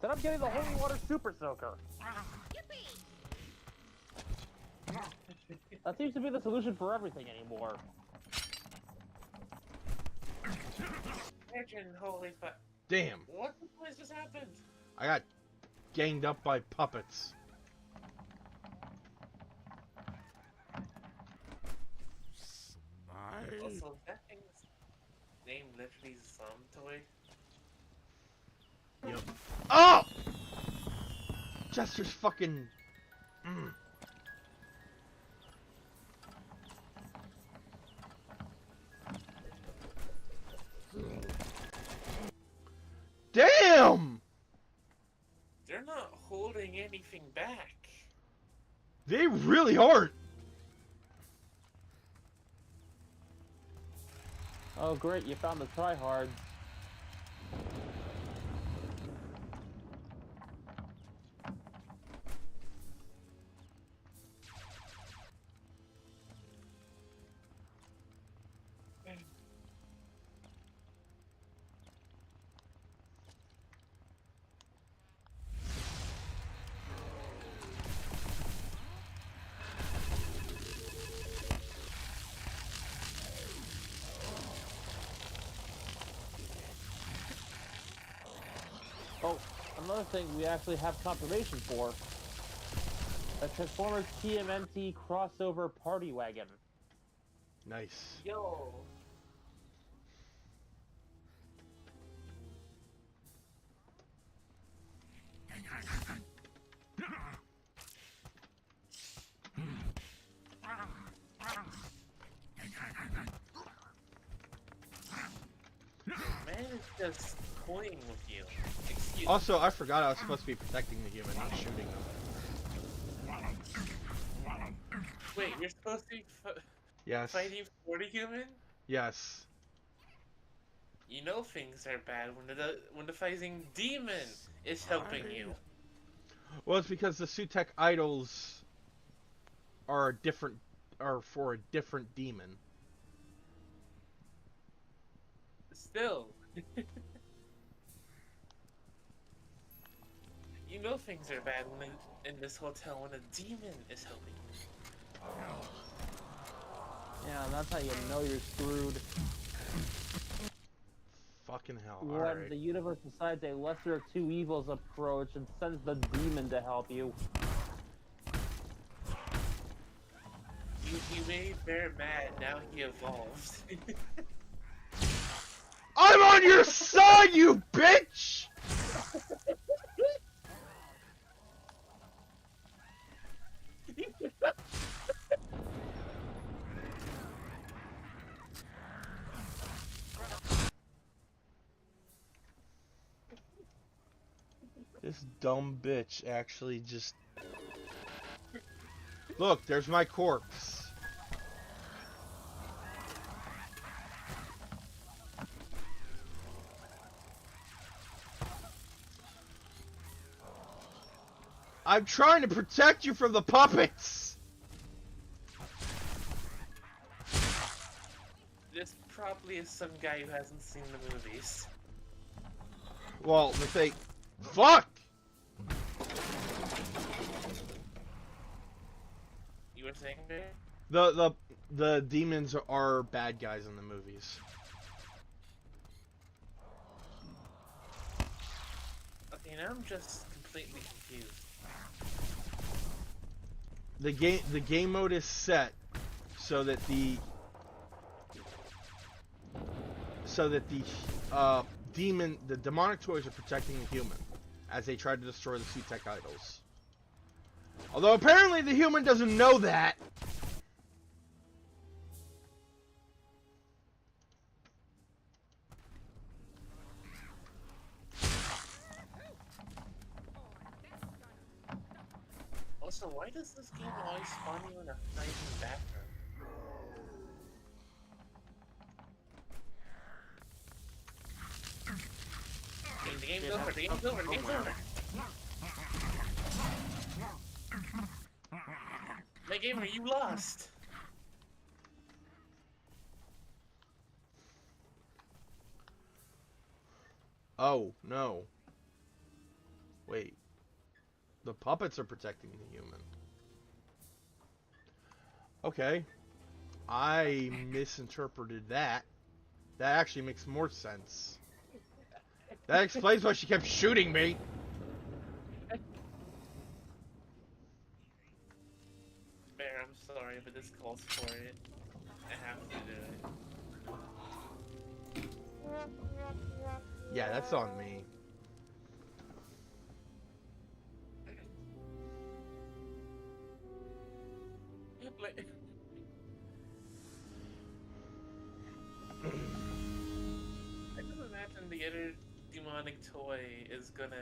Then I'm getting the Holy Water Super Soaker. That seems to be the solution for everything anymore. Imagine, holy fuck. Damn, What the place just happened? I got ganged up by puppets. Also, that thing's name literally some toy. Yep. Oh! Jester's fucking... Damn! They're not holding anything back. They really aren't. Oh great, you found the tryhards. Oh, another thing we actually have confirmation for. A Transformers TMNT crossover party wagon. Nice. Yo. Man is just toying with you. Excuse Also, I forgot I was supposed to be protecting the human, not shooting them. Wait, you're supposed to be Yes. fighting for the human? Yes. You know things are bad when the fighting demon is helping you. Well, it's because the Sutek idols are for a different demon. Still. You know things are bad when in this hotel when a demon is helping you. Yeah, that's how you know you're screwed. Fucking hell. When Alright. the universe decides a lesser of two evils approach and sends the demon to help you. You made Bear mad, now he evolved. I'm on your side, you bitch! This dumb bitch actually just... Look, there's my corpse. I'm trying to protect you from the puppets! This probably is some guy who hasn't seen the movies. Well, the thing... Fuck! You were saying Bear? The demons are bad guys in the movies. Okay, now I'm just completely confused. The game mode is set so that the demonic toys are protecting the human as they try to destroy the Sutek idols. Although apparently the human doesn't know that. Also, why does this game always spawn you in a fighting bathroom? The game's over, the game's over, the game's over! My gamer, you lost! Oh, no. Wait. The puppets are protecting the human. Okay. I misinterpreted that. That actually makes more sense. That explains why she kept shooting me. Bear, I'm sorry, but this calls for it. I have to do it. Yeah, that's on me. Like, I just imagine the other demonic toy is gonna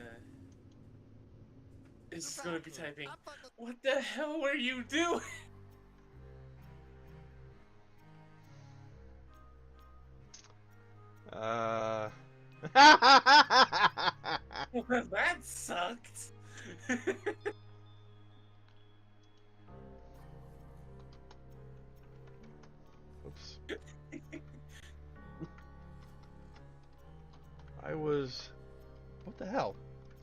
be typing, "What the hell were you doing?" Well, that sucked. Oops. I was... What the hell?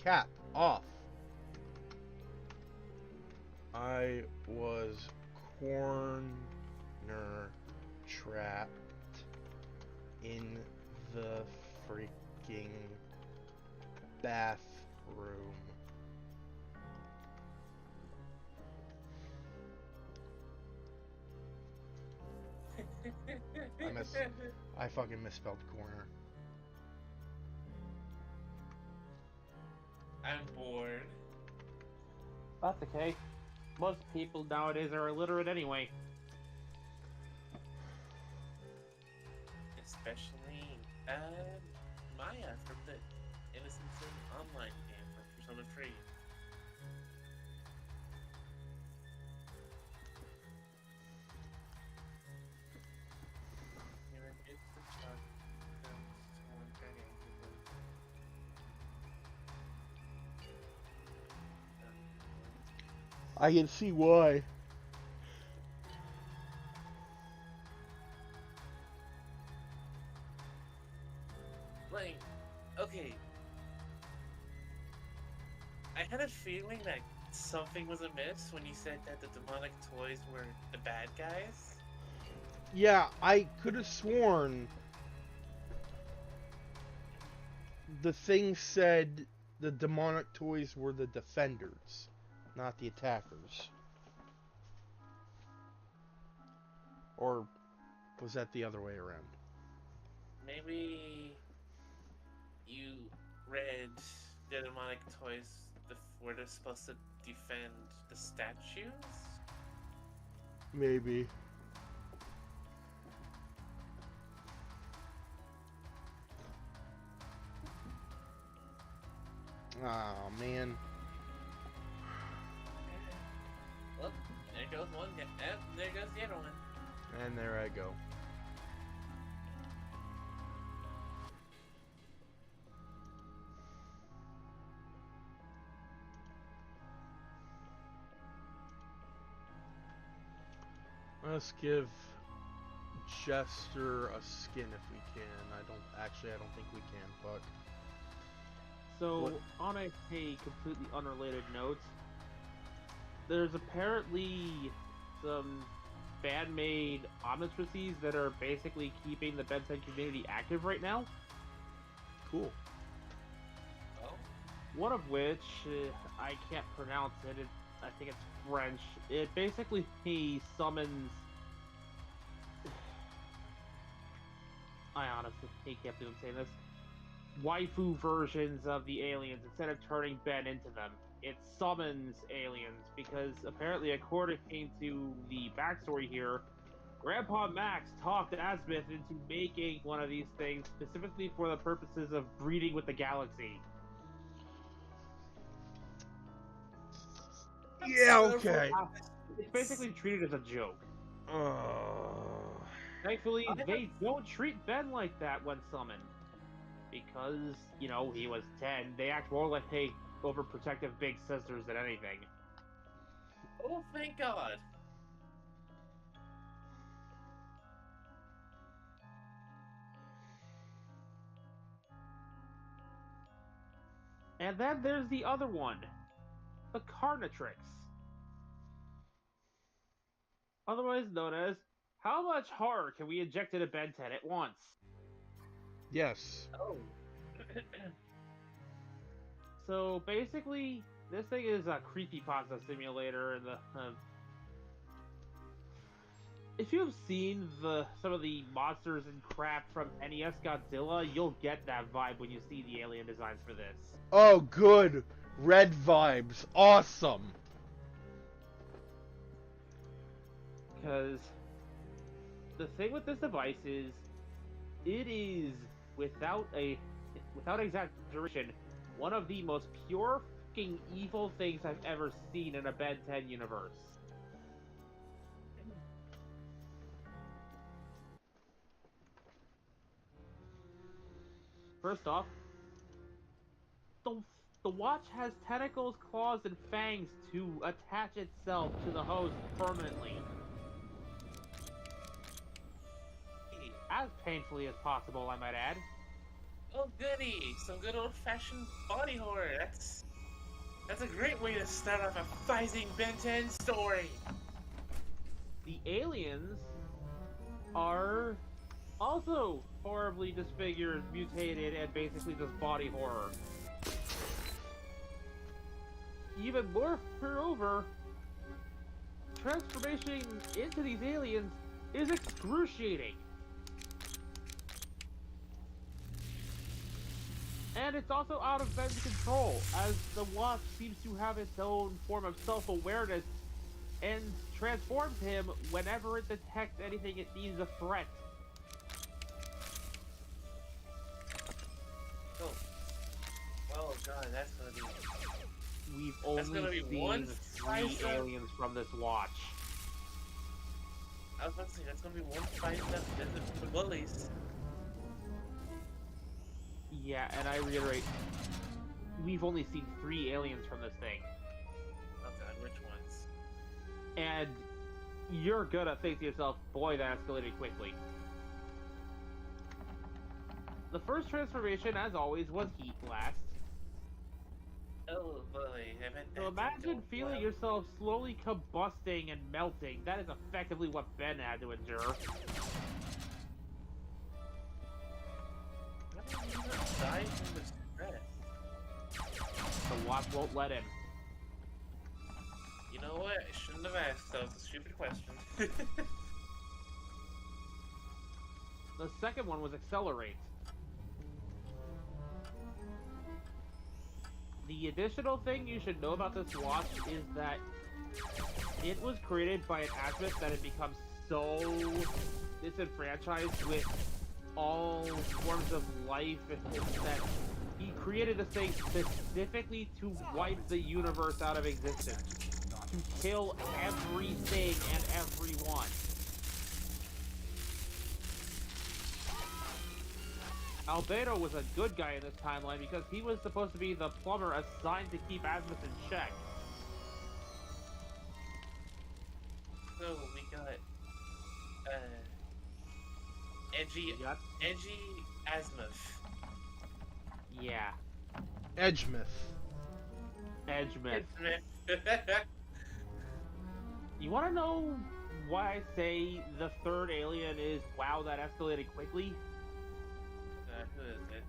Cap, off. I was corner trapped in the freaking bathroom. I fucking misspelled corner. I'm bored. That's okay. Most people nowadays are illiterate anyway. Especially, Maya from the Innocent Sin online game from Persona 3. I can see why. Like, okay. I had a feeling that something was amiss when you said that the demonic toys were the bad guys. Yeah, I could have sworn the thing said the demonic toys were the defenders, not the attackers. Or was that the other way around? Maybe you read the demonic toys were they supposed to defend the statues? Maybe. Oh man. Well, there goes one. Yep, there goes the other one. And there I go. Let's give Jester a skin if we can. I don't think we can, but So, What? on a completely unrelated note, there's apparently some fan-made omnitrices that are basically keeping the Ben 10 community active right now. cool. Oh, One of which, I can't pronounce it, I think it's French. It basically summons... I honestly can't believe I'm saying this. Waifu versions of the aliens instead of turning Ben into them. It summons aliens because apparently, according to the backstory here, Grandpa Max talked Asmith into making one of these things specifically for the purposes of breeding with the galaxy. Yeah, okay. It's basically treated as a joke. Uh, Thankfully, I have- they don't treat Ben like that when summoned. Because, you know, he was 10. They act more like, hey, overprotective big sisters than anything. oh, thank God. And then there's the other one. The Carnatrix. Otherwise known as, how much horror can we inject into Ben 10 at once? yes. Oh. So basically, this thing is a creepypasta simulator. And if you've seen some of the monsters and crap from NES Godzilla, you'll get that vibe when you see the alien designs for this. Oh, good. Red vibes. Awesome. Because the thing with this device is, it is without exaggeration, one of the most pure fucking evil things I've ever seen in a Ben 10 universe. First off, the watch has tentacles, claws, and fangs to attach itself to the host permanently. As painfully as possible, I might add. Oh, goody! Some good old-fashioned body horror. That's a great way to start off a fighting Ben 10 story. The aliens are also horribly disfigured, mutated, and basically just body horror. Even more moreover, transformation into these aliens is excruciating. And it's also out of Ben's control, as the watch seems to have its own form of self-awareness and transforms him whenever it detects anything it deems a threat. Oh god, that's gonna be... We've That's gonna only be one seen 3 fight up. aliens from this watch. I was about to say, that's gonna be one fight enough visit from the bullies. Yeah, and I reiterate, we've only seen 3 aliens from this thing. Oh god, which ones? And you're gonna think to yourself, boy, that escalated quickly. The first transformation, as always, was Heat Blast. Oh boy, I bet So that imagine didn't go feeling well. yourself slowly combusting and melting. That is effectively what Ben had to endure. How did you not die from the Wasp won't let him. You know what? I shouldn't have asked. That was a stupid question. The second one was Accelerate. The additional thing you should know about this watch is that it was created by an azimuth that had become so disenfranchised with all forms of life that he created this thing specifically to wipe the universe out of existence. To kill everything and everyone. Albedo was a good guy in this timeline because he was supposed to be the plumber assigned to keep Azimuth in check. So we got edgy Azimuth. Yeah. Edgemouth. Edgemouth. You want to know why I say the third alien is wow, that escalated quickly? Who is it?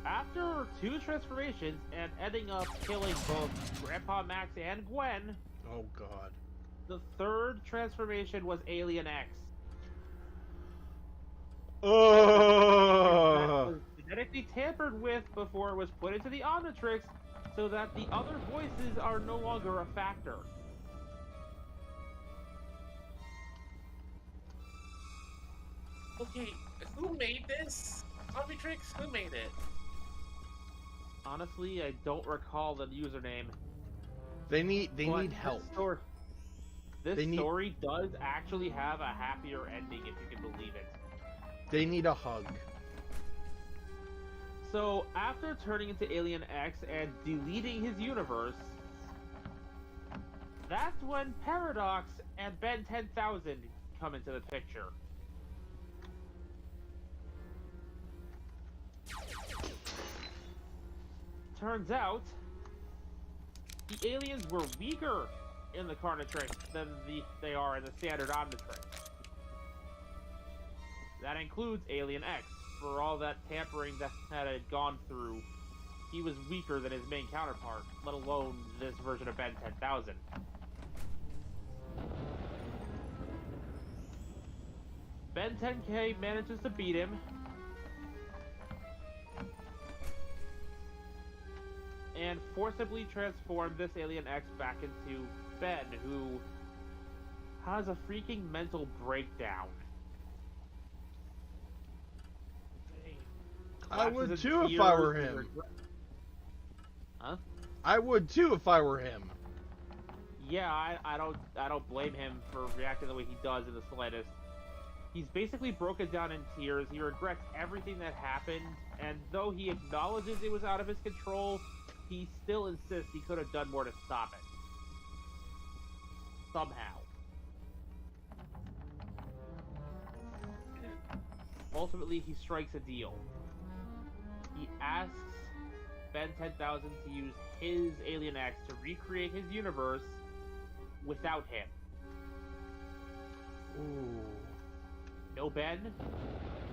After 2 transformations and ending up killing both Grandpa Max and Gwen, Oh god. the third transformation was Alien X. That Oh. was genetically tampered with before it was put into the Omnitrix so that the other voices are no longer a factor. Okay, who made this? Omnitrix? Who made it? Honestly, I don't recall the username. They need but help. This They need- story does actually have a happier ending, if you can believe it. They need a hug. So, after turning into Alien X and deleting his universe, that's when Paradox and Ben 10,000 come into the picture. Turns out, the aliens were weaker in the Carnatrix than they are in the standard Omnitrix. That includes Alien X. For all that tampering that had gone through, he was weaker than his main counterpart, let alone this version of Ben 10,000. Ben 10K manages to beat him, and forcibly transform this Alien X back into Ben, who has a freaking mental breakdown. I would Collapses in too if I tears were and him. regret- Huh? I would too if I were him. Yeah, I don't blame him for reacting the way he does in the slightest. He's basically broken down in tears. He regrets everything that happened, and though he acknowledges it was out of his control, he still insists he could have done more to stop it. Somehow. Ultimately, he strikes a deal. He asks Ben 10,000 to use his Alien X to recreate his universe without him. Ooh. No Ben,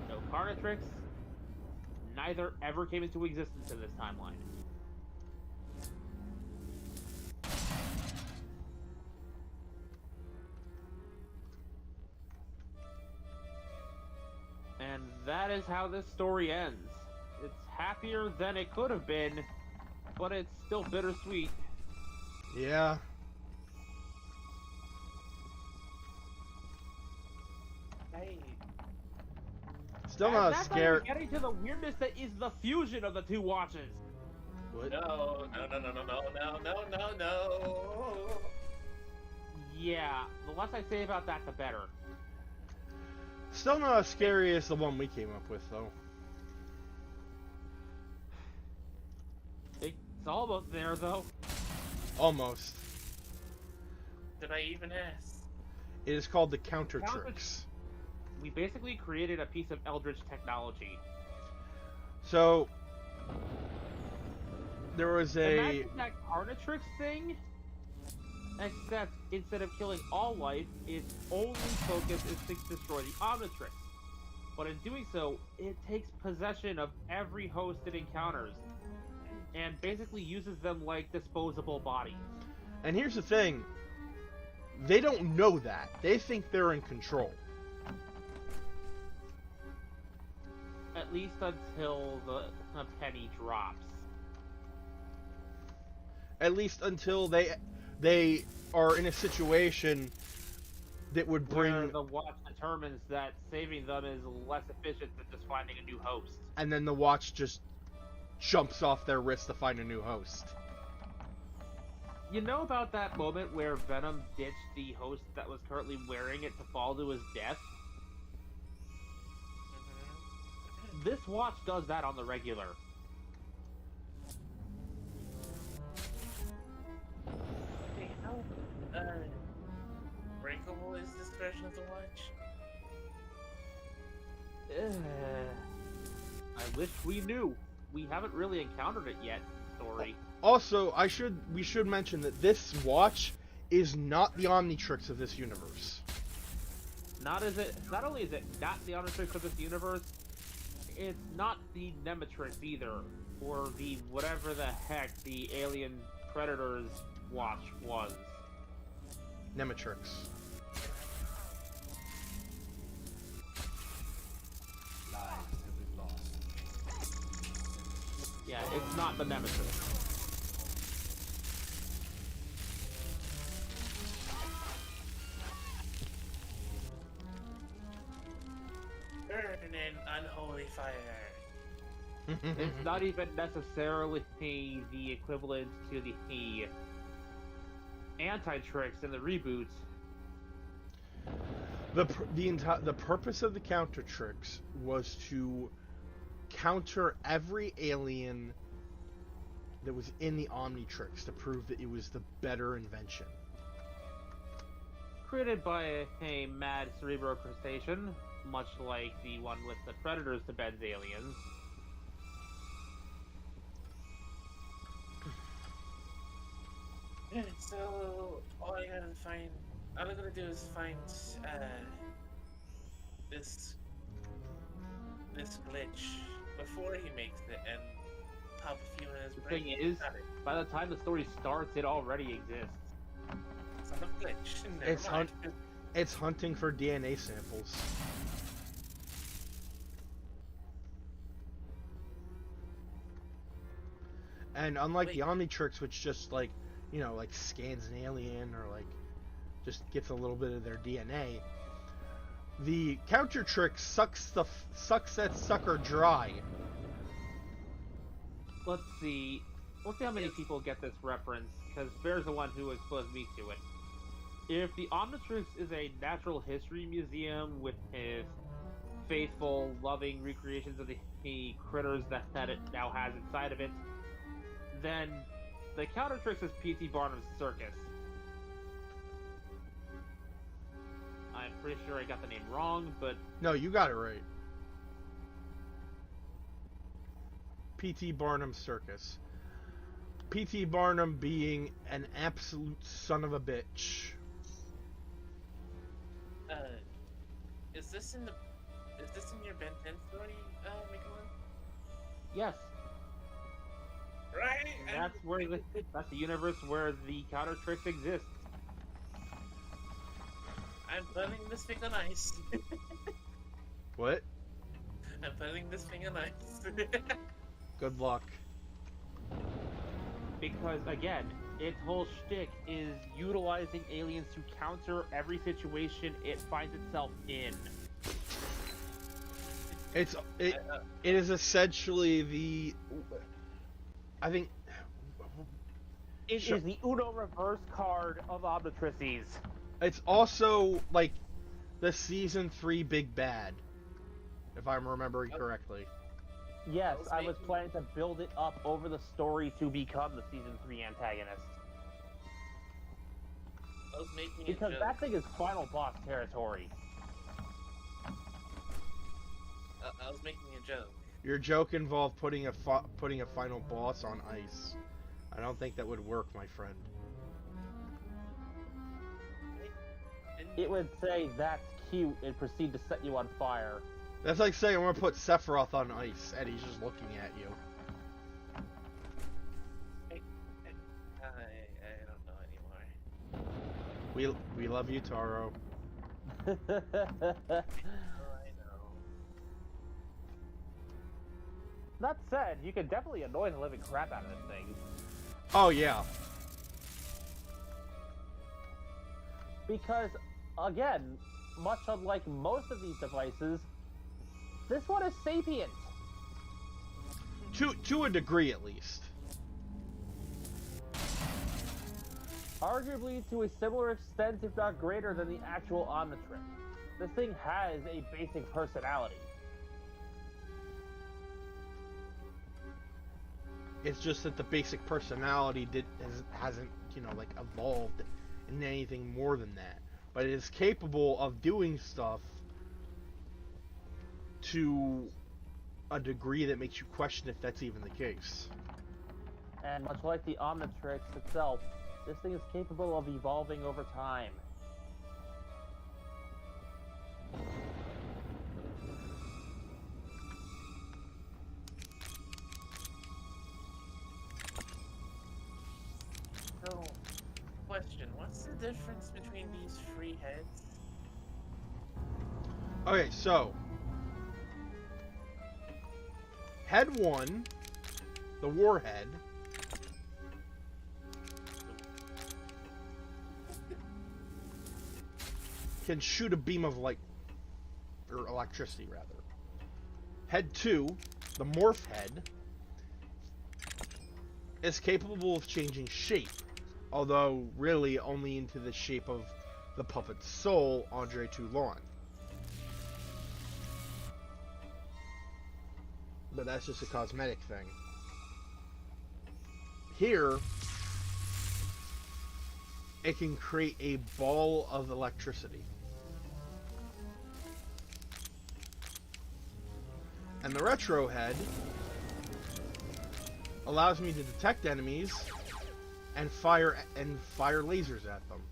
no Carnatrix, neither ever came into existence in this timeline. And that is how this story ends. It's happier than it could have been, but it's still bittersweet. Yeah. Hey, Still And not that's scared. not even getting to the weirdness that is the fusion of the two watches. What? no. Yeah, the less I say about that, the better. Still not as scary as the one we came up with, though. It's almost there, though. Almost. Did I even ask? It is called the Countertrix. We basically created a piece of Eldritch technology. So there was a Imagine that Carnatrix thing, except instead of killing all life, its only focus is to destroy the Omnitrix. But in doing so, it takes possession of every host it encounters. and basically uses them like disposable bodies. And here's the thing. They don't know that. They think they're in control. At least until the penny drops. At least until they are in a situation that would bring... Where the watch determines that saving them is less efficient than just finding a new host. And then the watch just jumps off their wrist to find a new host. You know about that moment where Venom ditched the host that was currently wearing it to fall to his death? This watch does that on the regular. Hey, how breakable is this version of the watch? I wish we knew. We haven't really encountered it yet in the story. Also, we should mention that this watch is not the Omnitrix of this universe. Not only is it not the Omnitrix of this universe, it's not the Nemetrix either, or the whatever the heck the alien Predators watch was. Nemetrix. Lives have been lost. Yeah, it's not the Nemetrix. Burn in unholy fire. It's not even necessarily the equivalent to the Anti-Trix in the reboots. The purpose of the Counter-Trix was to counter every alien that was in the Omnitrix to prove that it was the better invention. Created by a mad cerebral crustacean, much like the one with the Predators to Ben's aliens. So all I gotta do is find this glitch before he makes it and pop a few in his The brain. thing is, Got it. by the time the story starts, it already exists. It's not a glitch. Never It's mind. It's hunting for DNA samples. And unlike the Omnitrix, which just like, you know, like scans an alien or like just gets a little bit of their DNA, the Counter-Trix sucks that sucker dry. Let's see how many people get this reference, because Bear's the one who exposed me to it. If the Omnitrix is a natural history museum with his faithful, loving recreations of the critters that it now has inside of it, then the Counter-Trix is P.T. Barnum's circus. I'm pretty sure I got the name wrong, but No, you got it right. P.T. Barnum Circus. P.T. Barnum being an absolute son of a bitch. Is this in your Ben 10 story, Michelin? yes, Right. that's the universe where the Counter-Trix exists. I'm putting this thing on ice. What? I'm putting this thing on ice. Good luck. Because, again, its whole shtick is utilizing aliens to counter every situation it finds itself in. It is essentially I think It Sure. is the Uno reverse card of Omnitrices. it's also like the season 3 big bad, if I'm remembering correctly. Yes, Those I was make- planning to build it up over the story to become the season 3 antagonist. I was making Because a joke. that thing is final boss territory. I was making a joke. Your joke involved putting a final boss on ice. I don't think that would work, my friend. It would say, "That's cute," and proceed to set you on fire. That's like saying I'm gonna put Sephiroth on ice, and he's just looking at you. We love you, Taro. Oh, I know. That said, you can definitely annoy the living crap out of this thing. Oh yeah. Because, again, much unlike most of these devices, this one is sapient. To a degree at least. Arguably to a similar extent, if not greater, than the actual Omnitrix. This thing has a basic personality. It's just that the basic personality hasn't, like evolved into anything more than that. But it is capable of doing stuff to a degree that makes you question if that's even the case. And much like the Omnitrix itself, this thing is capable of evolving over time. So, question: what's the difference between these three heads? Okay, so head 1, the warhead, can shoot a beam of light, or electricity rather. Head 2, the morph head, is capable of changing shape, although really only into the shape of the puppet's soul, Andre Toulon. But that's just a cosmetic thing. Here, it can create a ball of electricity. And the retro head allows me to detect enemies and fire lasers at them.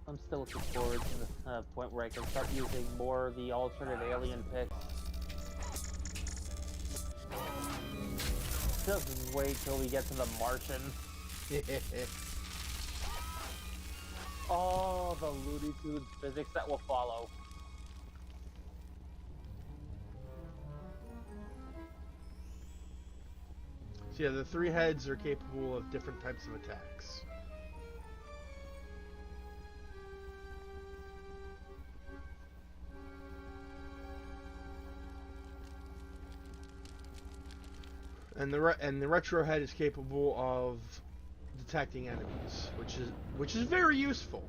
I'm still looking forward to the point where I can start using more of the alternate alien picks. Just wait till we get to the Martian. Oh, the Looney Tunes physics that will follow. So yeah, the 3 heads are capable of different types of attacks. And the retro head is capable of detecting enemies, which is very useful.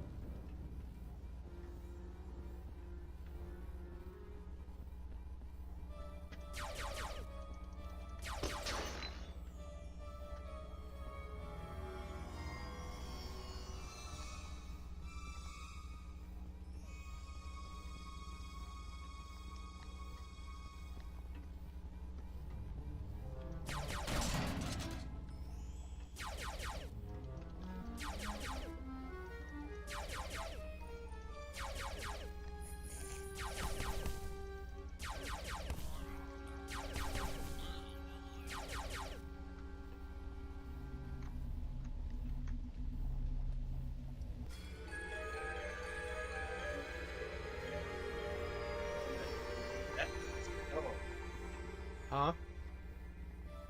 Oh, Huh?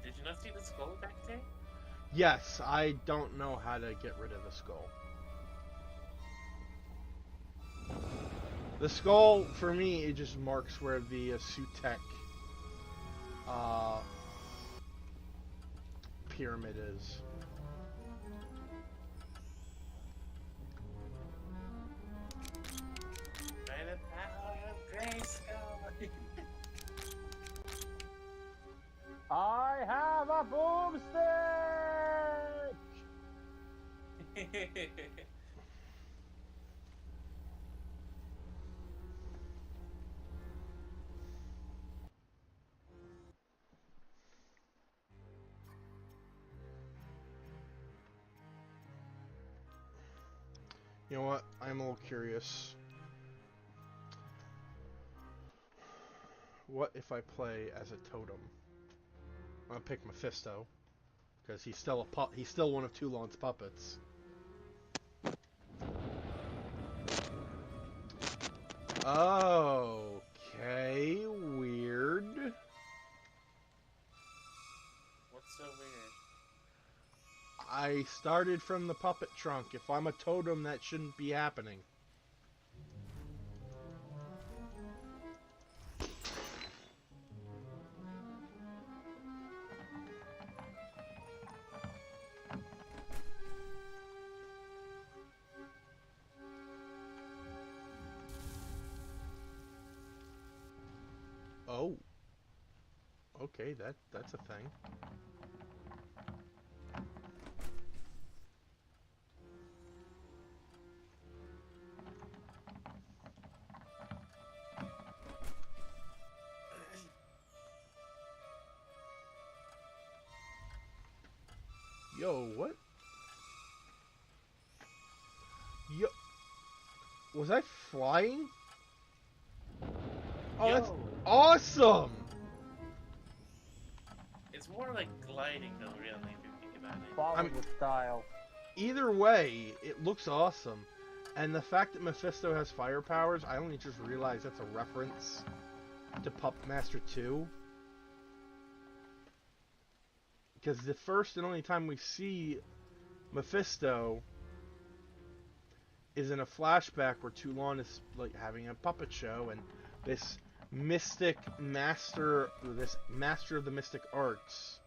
did you not see the skull back there? Yes, I don't know how to get rid of the skull. The skull, for me, it just marks where the Sutek pyramid is. By the power of Grayskull. I have a boomstick! You know what? I'm a little curious. What if I play as a totem? I'll pick Mephisto, because he's still he's still one of Toulon's puppets. Okay, weird. What's so weird? I started from the puppet trunk. If I'm a totem, that shouldn't be happening. Oh. Okay, that's a thing. Yo, what? Yo, was I flying? Oh, that's Yo. awesome! It's more like gliding, though, really, if you think about it. Follow I'm- with style. Either way, it looks awesome. And the fact that Mephisto has fire powers, I only just realized that's a reference to Puppet Master 2. Because the first and only time we see Mephisto is in a flashback where Toulon is like having a puppet show, and this master of the mystic arts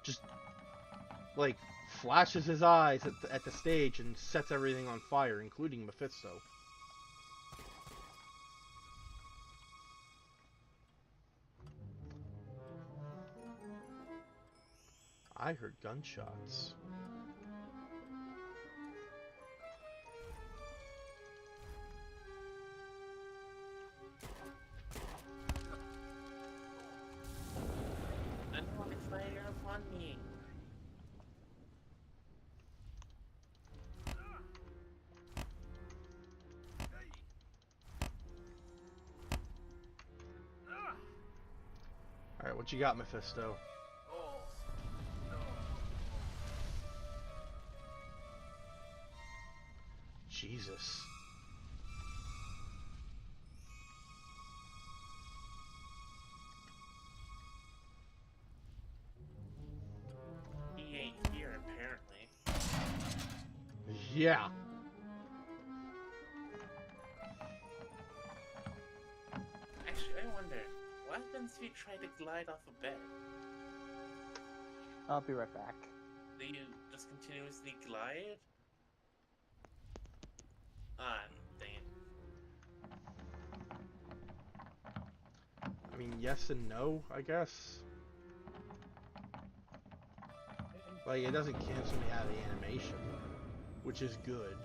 just like flashes his eyes at the stage and sets everything on fire, including Mephisto. I heard gunshots. I don't want to fire upon me. Alright, what you got, Mephisto? Jesus. He ain't here, apparently. Yeah. Actually, I wonder, what happens if you try to glide off a bed? I'll be right back. Do you just continuously glide? Ah, dang it. I mean, yes and no, I guess. Like, it doesn't cancel me out of the animation, which is good.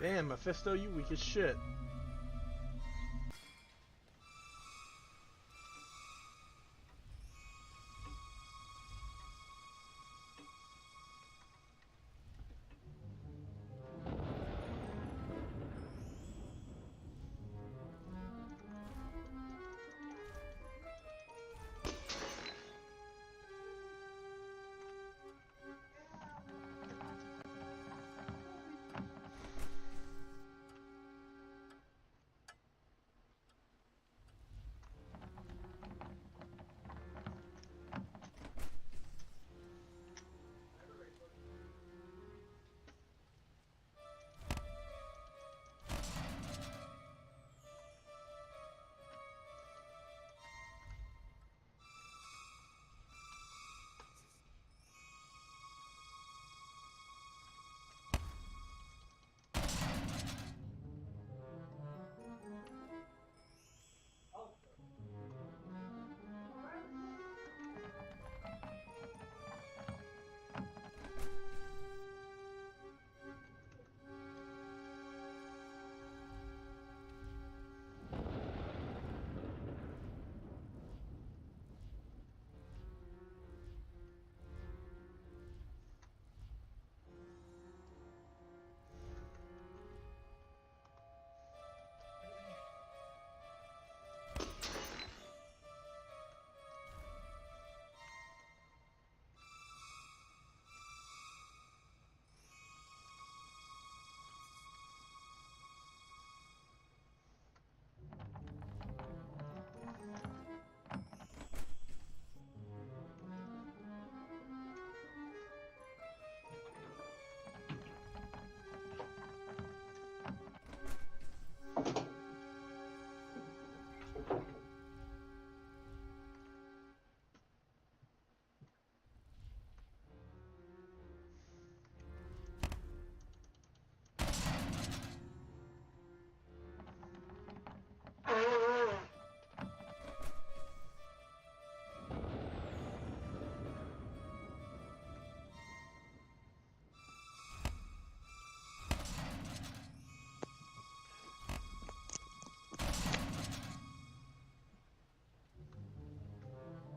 Damn, Mephisto, you weak as shit.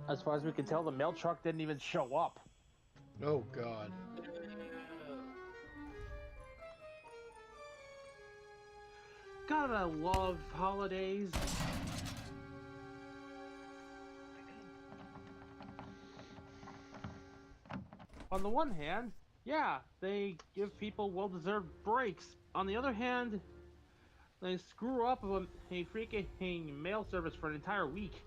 As far as we can tell, the mail truck didn't even show up. Oh God. Gotta love holidays. On the one hand, yeah, they give people well-deserved breaks. On the other hand, they screw up a freaking mail service for an entire week.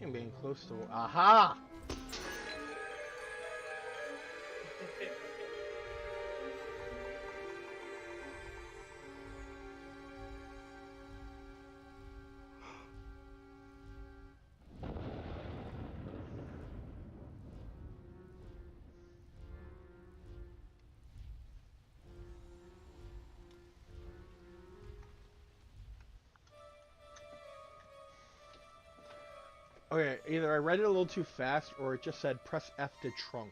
I'm getting close to. Aha! Okay, either I read it a little too fast or it just said press F to trunk.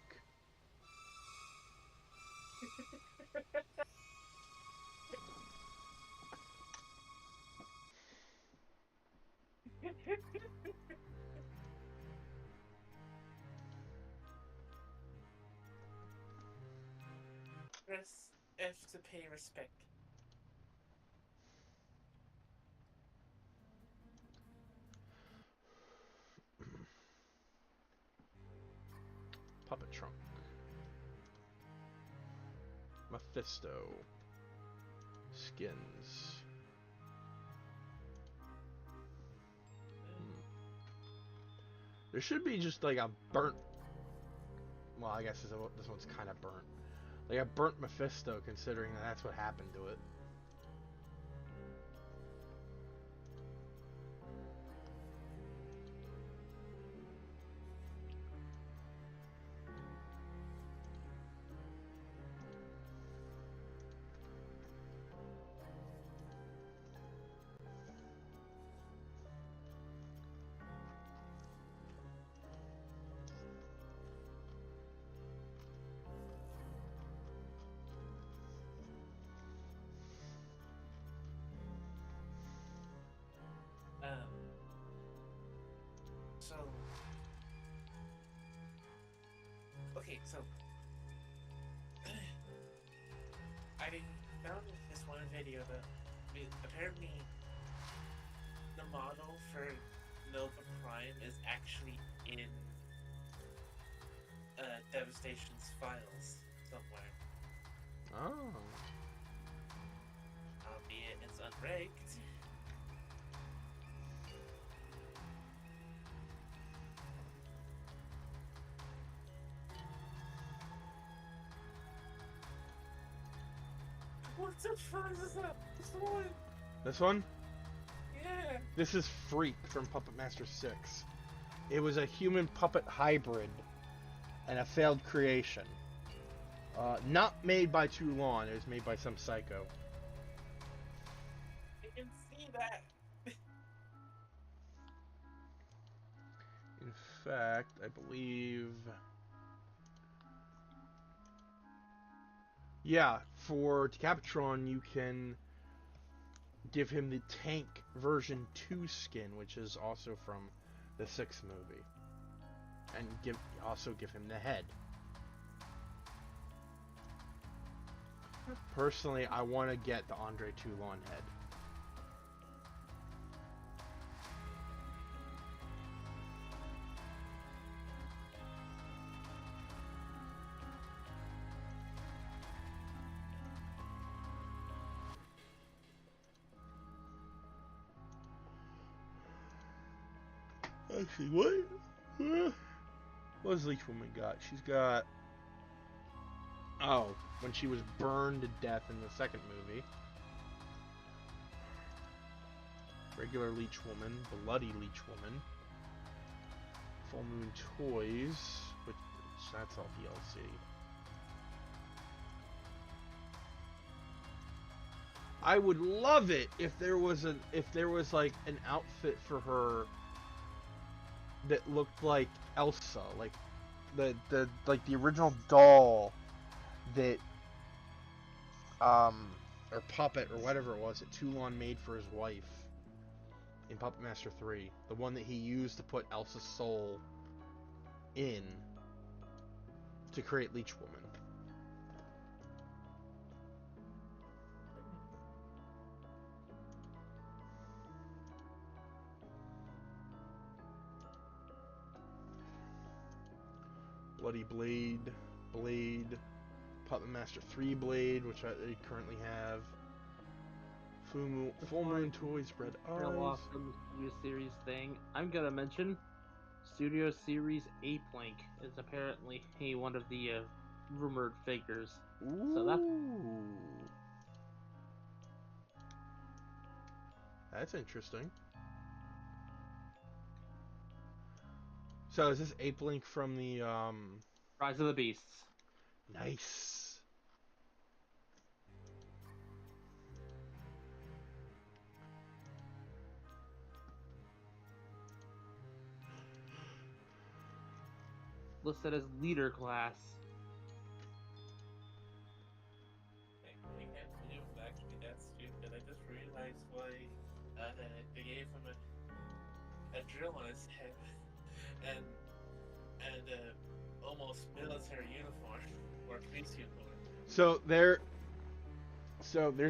Press F to pay respect. Puppet trunk. Mephisto. Skins. There should be just like a burnt. Well, I guess this one's kind of burnt. Like a burnt Mephisto, considering that that's what happened to it. So, okay, so I found this one video that apparently the model for Nova Prime is actually in Devastation's files somewhere. Oh. Albeit it's unraked. What the fuck is that? This one? This one? Yeah. This is Freak from Puppet Master 6. It was a human puppet hybrid and a failed creation. Not made by Toulon, it was made by some psycho. I can see that. In fact, I believe... Yeah, for Decapitron, you can give him the Tank version 2 skin, which is also from the 6th movie. And also give him the head. Personally, I want to get the Andre Toulon head. Actually, what has Leech Woman got? She's got... Oh, when she was burned to death in the second movie. Regular Leech Woman, Bloody Leech Woman. Full Moon Toys, which that's all DLC. I would love it if there was like an outfit for her that looked like Elsa, like the original doll that or puppet or whatever it was that Toulon made for his wife in Puppet Master 3, the one that he used to put Elsa's soul in to create Leech Woman. Bloody Blade, Puppet Master 3 Blade, which I currently have. Full Moon Toys, Red Real Eyes. awesome Studio Series thing. I'm gonna mention Studio Series Ape Link is apparently one of the rumored figures. Ooh. So that's interesting. So is this Ape Link from the Rise of the Beasts. Nice. Listed as leader class. Actually, that's stupid. I just realized why they gave him a drill on his head and almost military uniform or police uniform. So there's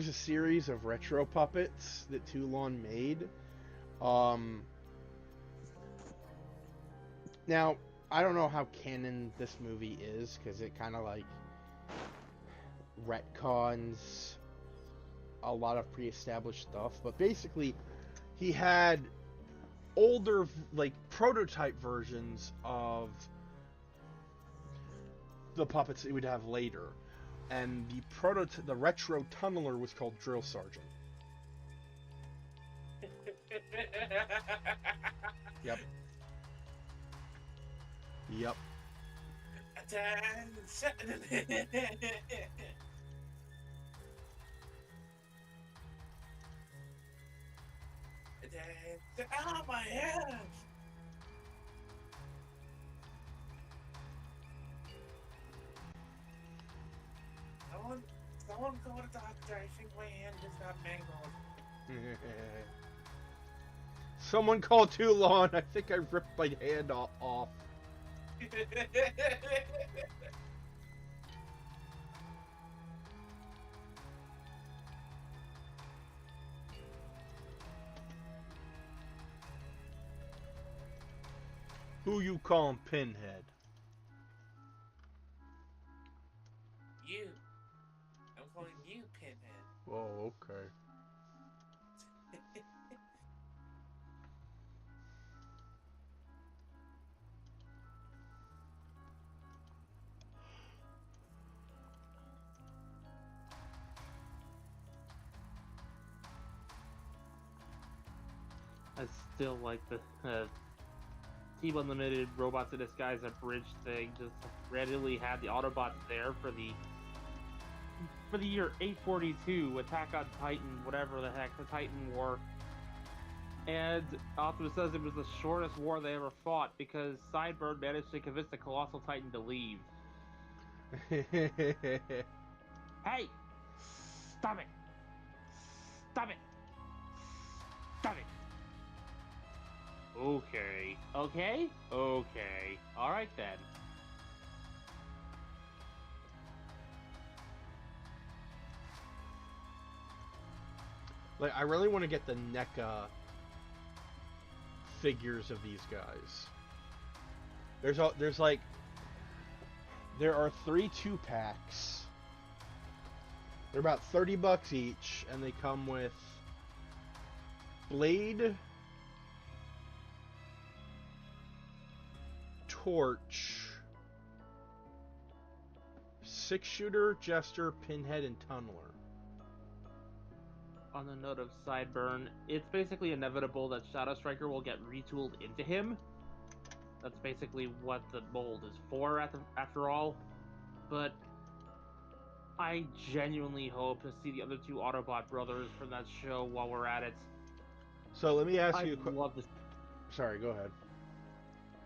a series of retro puppets that Toulon made. Now I don't know how canon this movie is because it kind of like retcons a lot of pre-established stuff, but basically he had older like prototype versions of the puppets that he would have later, and the retro tunneler was called Drill Sergeant. Yep. Ah, my head! Someone go to the doctor. I think my hand just got mangled. Someone call Toulon. I think I ripped my hand off. Who you calling Pinhead? You. I'm calling you Pinhead. Oh, okay. I still like the Team Unlimited Robots in Disguise a bridge thing. Just readily had the Autobots there for the year 842, Attack on Titan, whatever the heck, the Titan War. And Optimus says it was the shortest war they ever fought because Sideburn managed to convince the Colossal Titan to leave. Hey! Stop it! Stop it! Stop it! Okay. Okay? Okay. Alright then. Like, I really want to get the NECA figures of these guys. There are 3 2-packs. They're about $30 each, and they come with Blade, Torch, 6-shooter, Jester, Pinhead, and Tunneler. On the note of Sideburn, it's basically inevitable that Shadow Striker will get retooled into him. That's basically what the mold is for after all. But I genuinely hope to see the other 2 Autobot brothers from that show while we're at it. So let me ask you a I'd question. love to. Sorry, go ahead.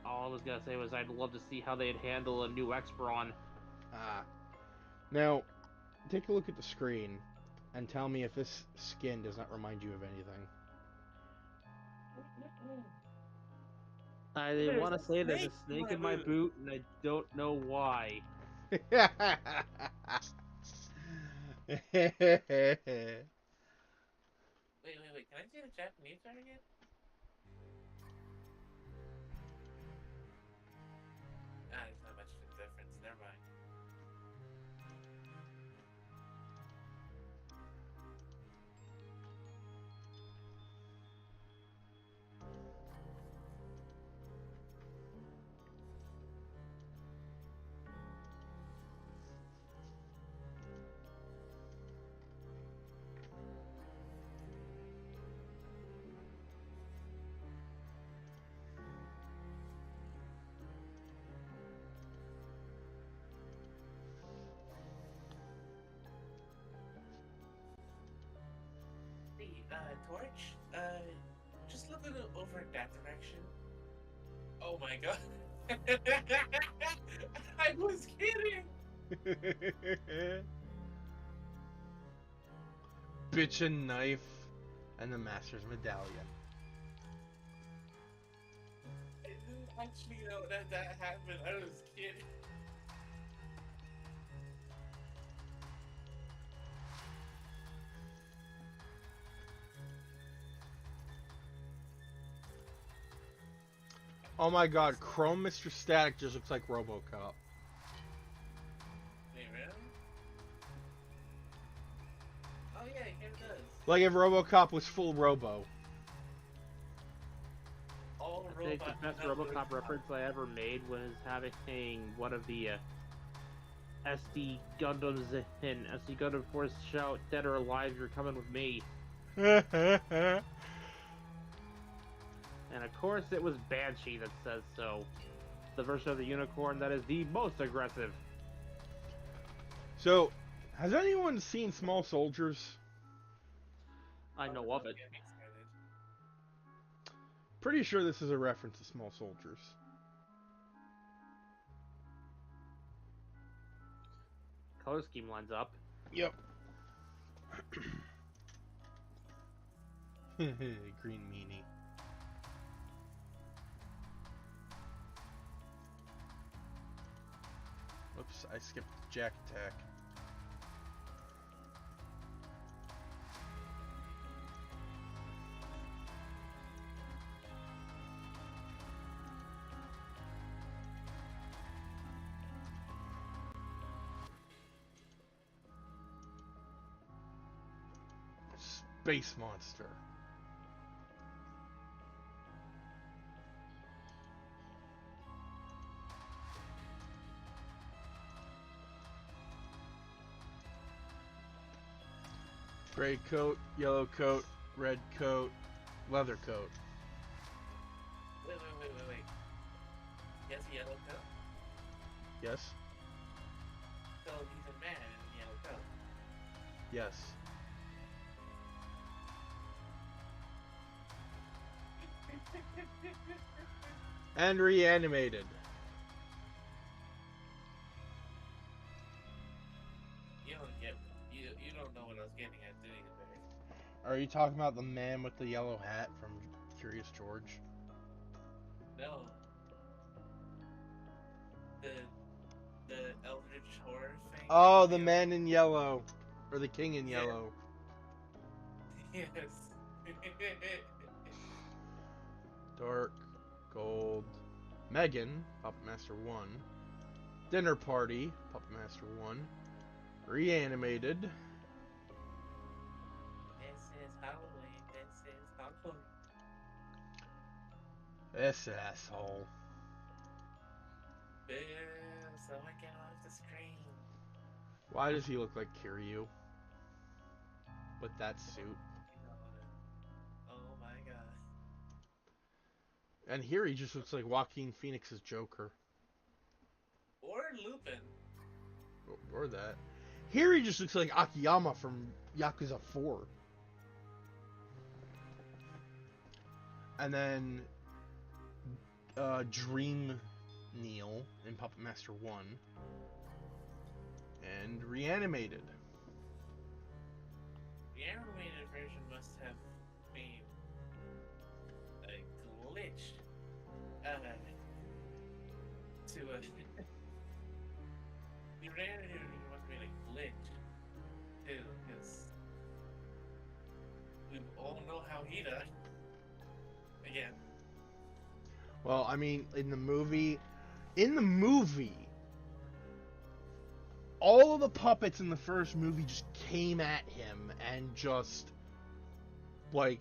All I was gonna say was I'd love to see how they'd handle a new Expron. Now, take a look at the screen and tell me if this skin does not remind you of anything. I There's want a to say there's a snake snake in in my my boot, and I don't know why. Wait, Wait. Can I see the Japanese art again? Ah, there's not much of a difference. Never mind. Torch, just look over in that direction. Oh my god. I was kidding! Bitch and knife and the Master's Medallion. I didn't actually know that happened. I was kidding. Oh my god, Chrome Mr. Static just looks like RoboCop. Wait, really? Oh yeah, it kind of does. Like if RoboCop was full Robo. All I think the robot best numbers. RoboCop reference I ever made was having one of the SD Gundams in SD Gundam Force shout, "Dead or alive, you're coming with me." And of course, it was Banshee that says so. The version of the unicorn that is the most aggressive. So, has anyone seen Small Soldiers? I know of it. Get me excited. Pretty sure this is a reference to Small Soldiers. Color scheme lines up. Yep. Green meanie. Oops, I skipped Jack Attack. Space Monster. Gray coat, yellow coat, red coat, leather coat. Wait. He has a yellow coat? Yes? So he's a man in a yellow coat. Yes. And reanimated. You don't know what I was getting at, do you, Barry? Are you talking about the man with the yellow hat from Curious George? No. The Eldritch Horror thing. Oh, the Yeah. man in yellow. Or the king in Yeah. yellow. Yes. Dark, Gold, Megan, Puppet Master 1, Dinner Party, Puppet Master 1, Reanimated, This is Halloween. This is Halloween. this asshole. Boo! Someone get off the screen. Why does he look like Kiryu? With that suit. Oh my god. And here he just looks like Joaquin Phoenix's Joker. Or Lupin. Or that. Here he just looks like Akiyama from Yakuza 4. And then Dream Neil in Puppet Master 1. And Reanimated. The animated version must have been a glitch. To a. The animated version must have been a glitch. Too, because we all know how he died. Again. Well, I mean, in the movie, all of the puppets in the first movie just came at him and just, like,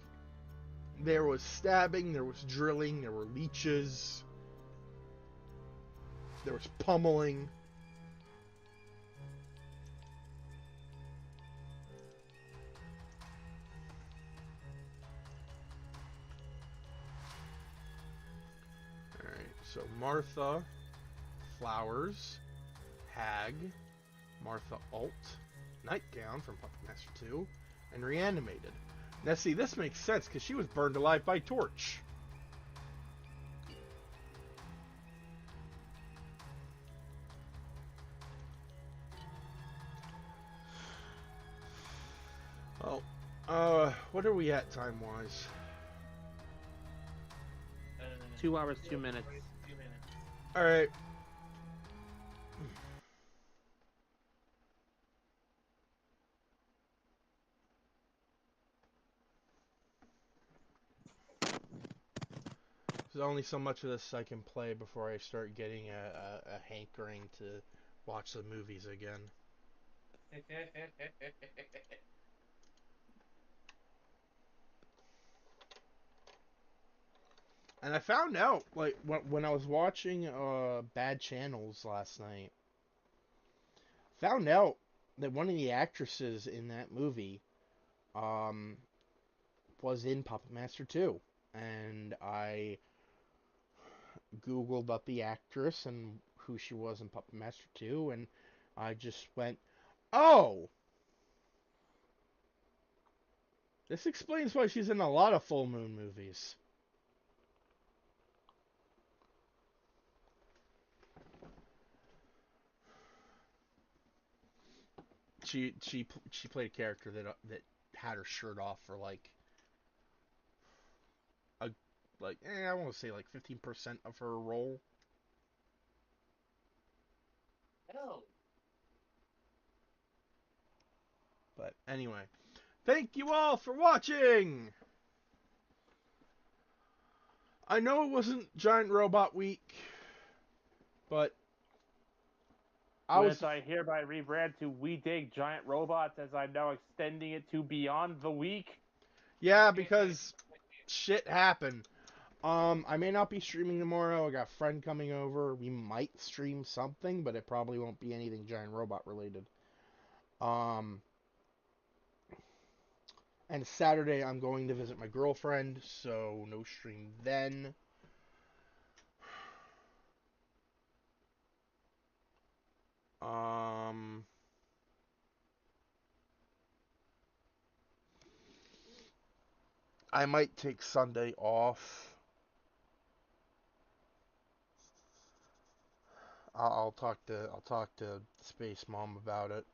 there was stabbing, there was drilling, there were leeches, there was pummeling. Alright, so Martha, Flowers, Hag, Martha Alt, Nightgown from Puppet Master 2, and Reanimated. Now see, this makes sense because she was burned alive by Torch. Well, what are we at time-wise? 2 hours, 2 minutes. 2 minutes. Alright. There's only so much of this I can play before I start getting a hankering to watch the movies again. And I found out, like, when I was watching Bad Channels last night, found out that one of the actresses in that movie was in Puppet Master 2. And I Googled up the actress and who she was in Puppet Master 2, and I just went, oh! This explains why she's in a lot of Full Moon movies. She played a character that had her shirt off for I want to say like 15% of her role. Oh. But anyway, thank you all for watching. I know it wasn't Giant Robot Week, but Which I hereby rebrand to We Dig Giant Robots, as I'm now extending it to beyond the week. Yeah, because shit happened. I may not be streaming tomorrow. I got a friend coming over. We might stream something, but it probably won't be anything Giant Robot related. And Saturday I'm going to visit my girlfriend, so no stream then. I might take Sunday off. I'll talk to Space Mom about it.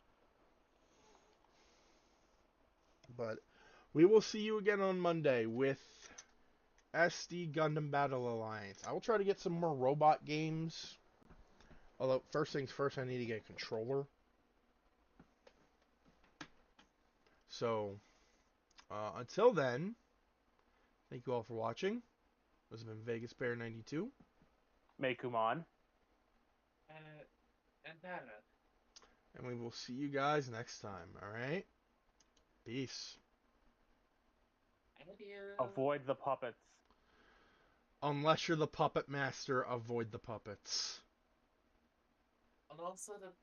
But we will see you again on Monday with SD Gundam Battle Alliance. I will try to get some more robot games. Although, first things first, I need to get a controller. So, Until then, thank you all for watching. This has been Vegas Bear 92. Meikumon. And Dara. And we will see you guys next time, alright? Peace. Adios. Avoid the puppets. Unless you're the puppet master, avoid the puppets. And also the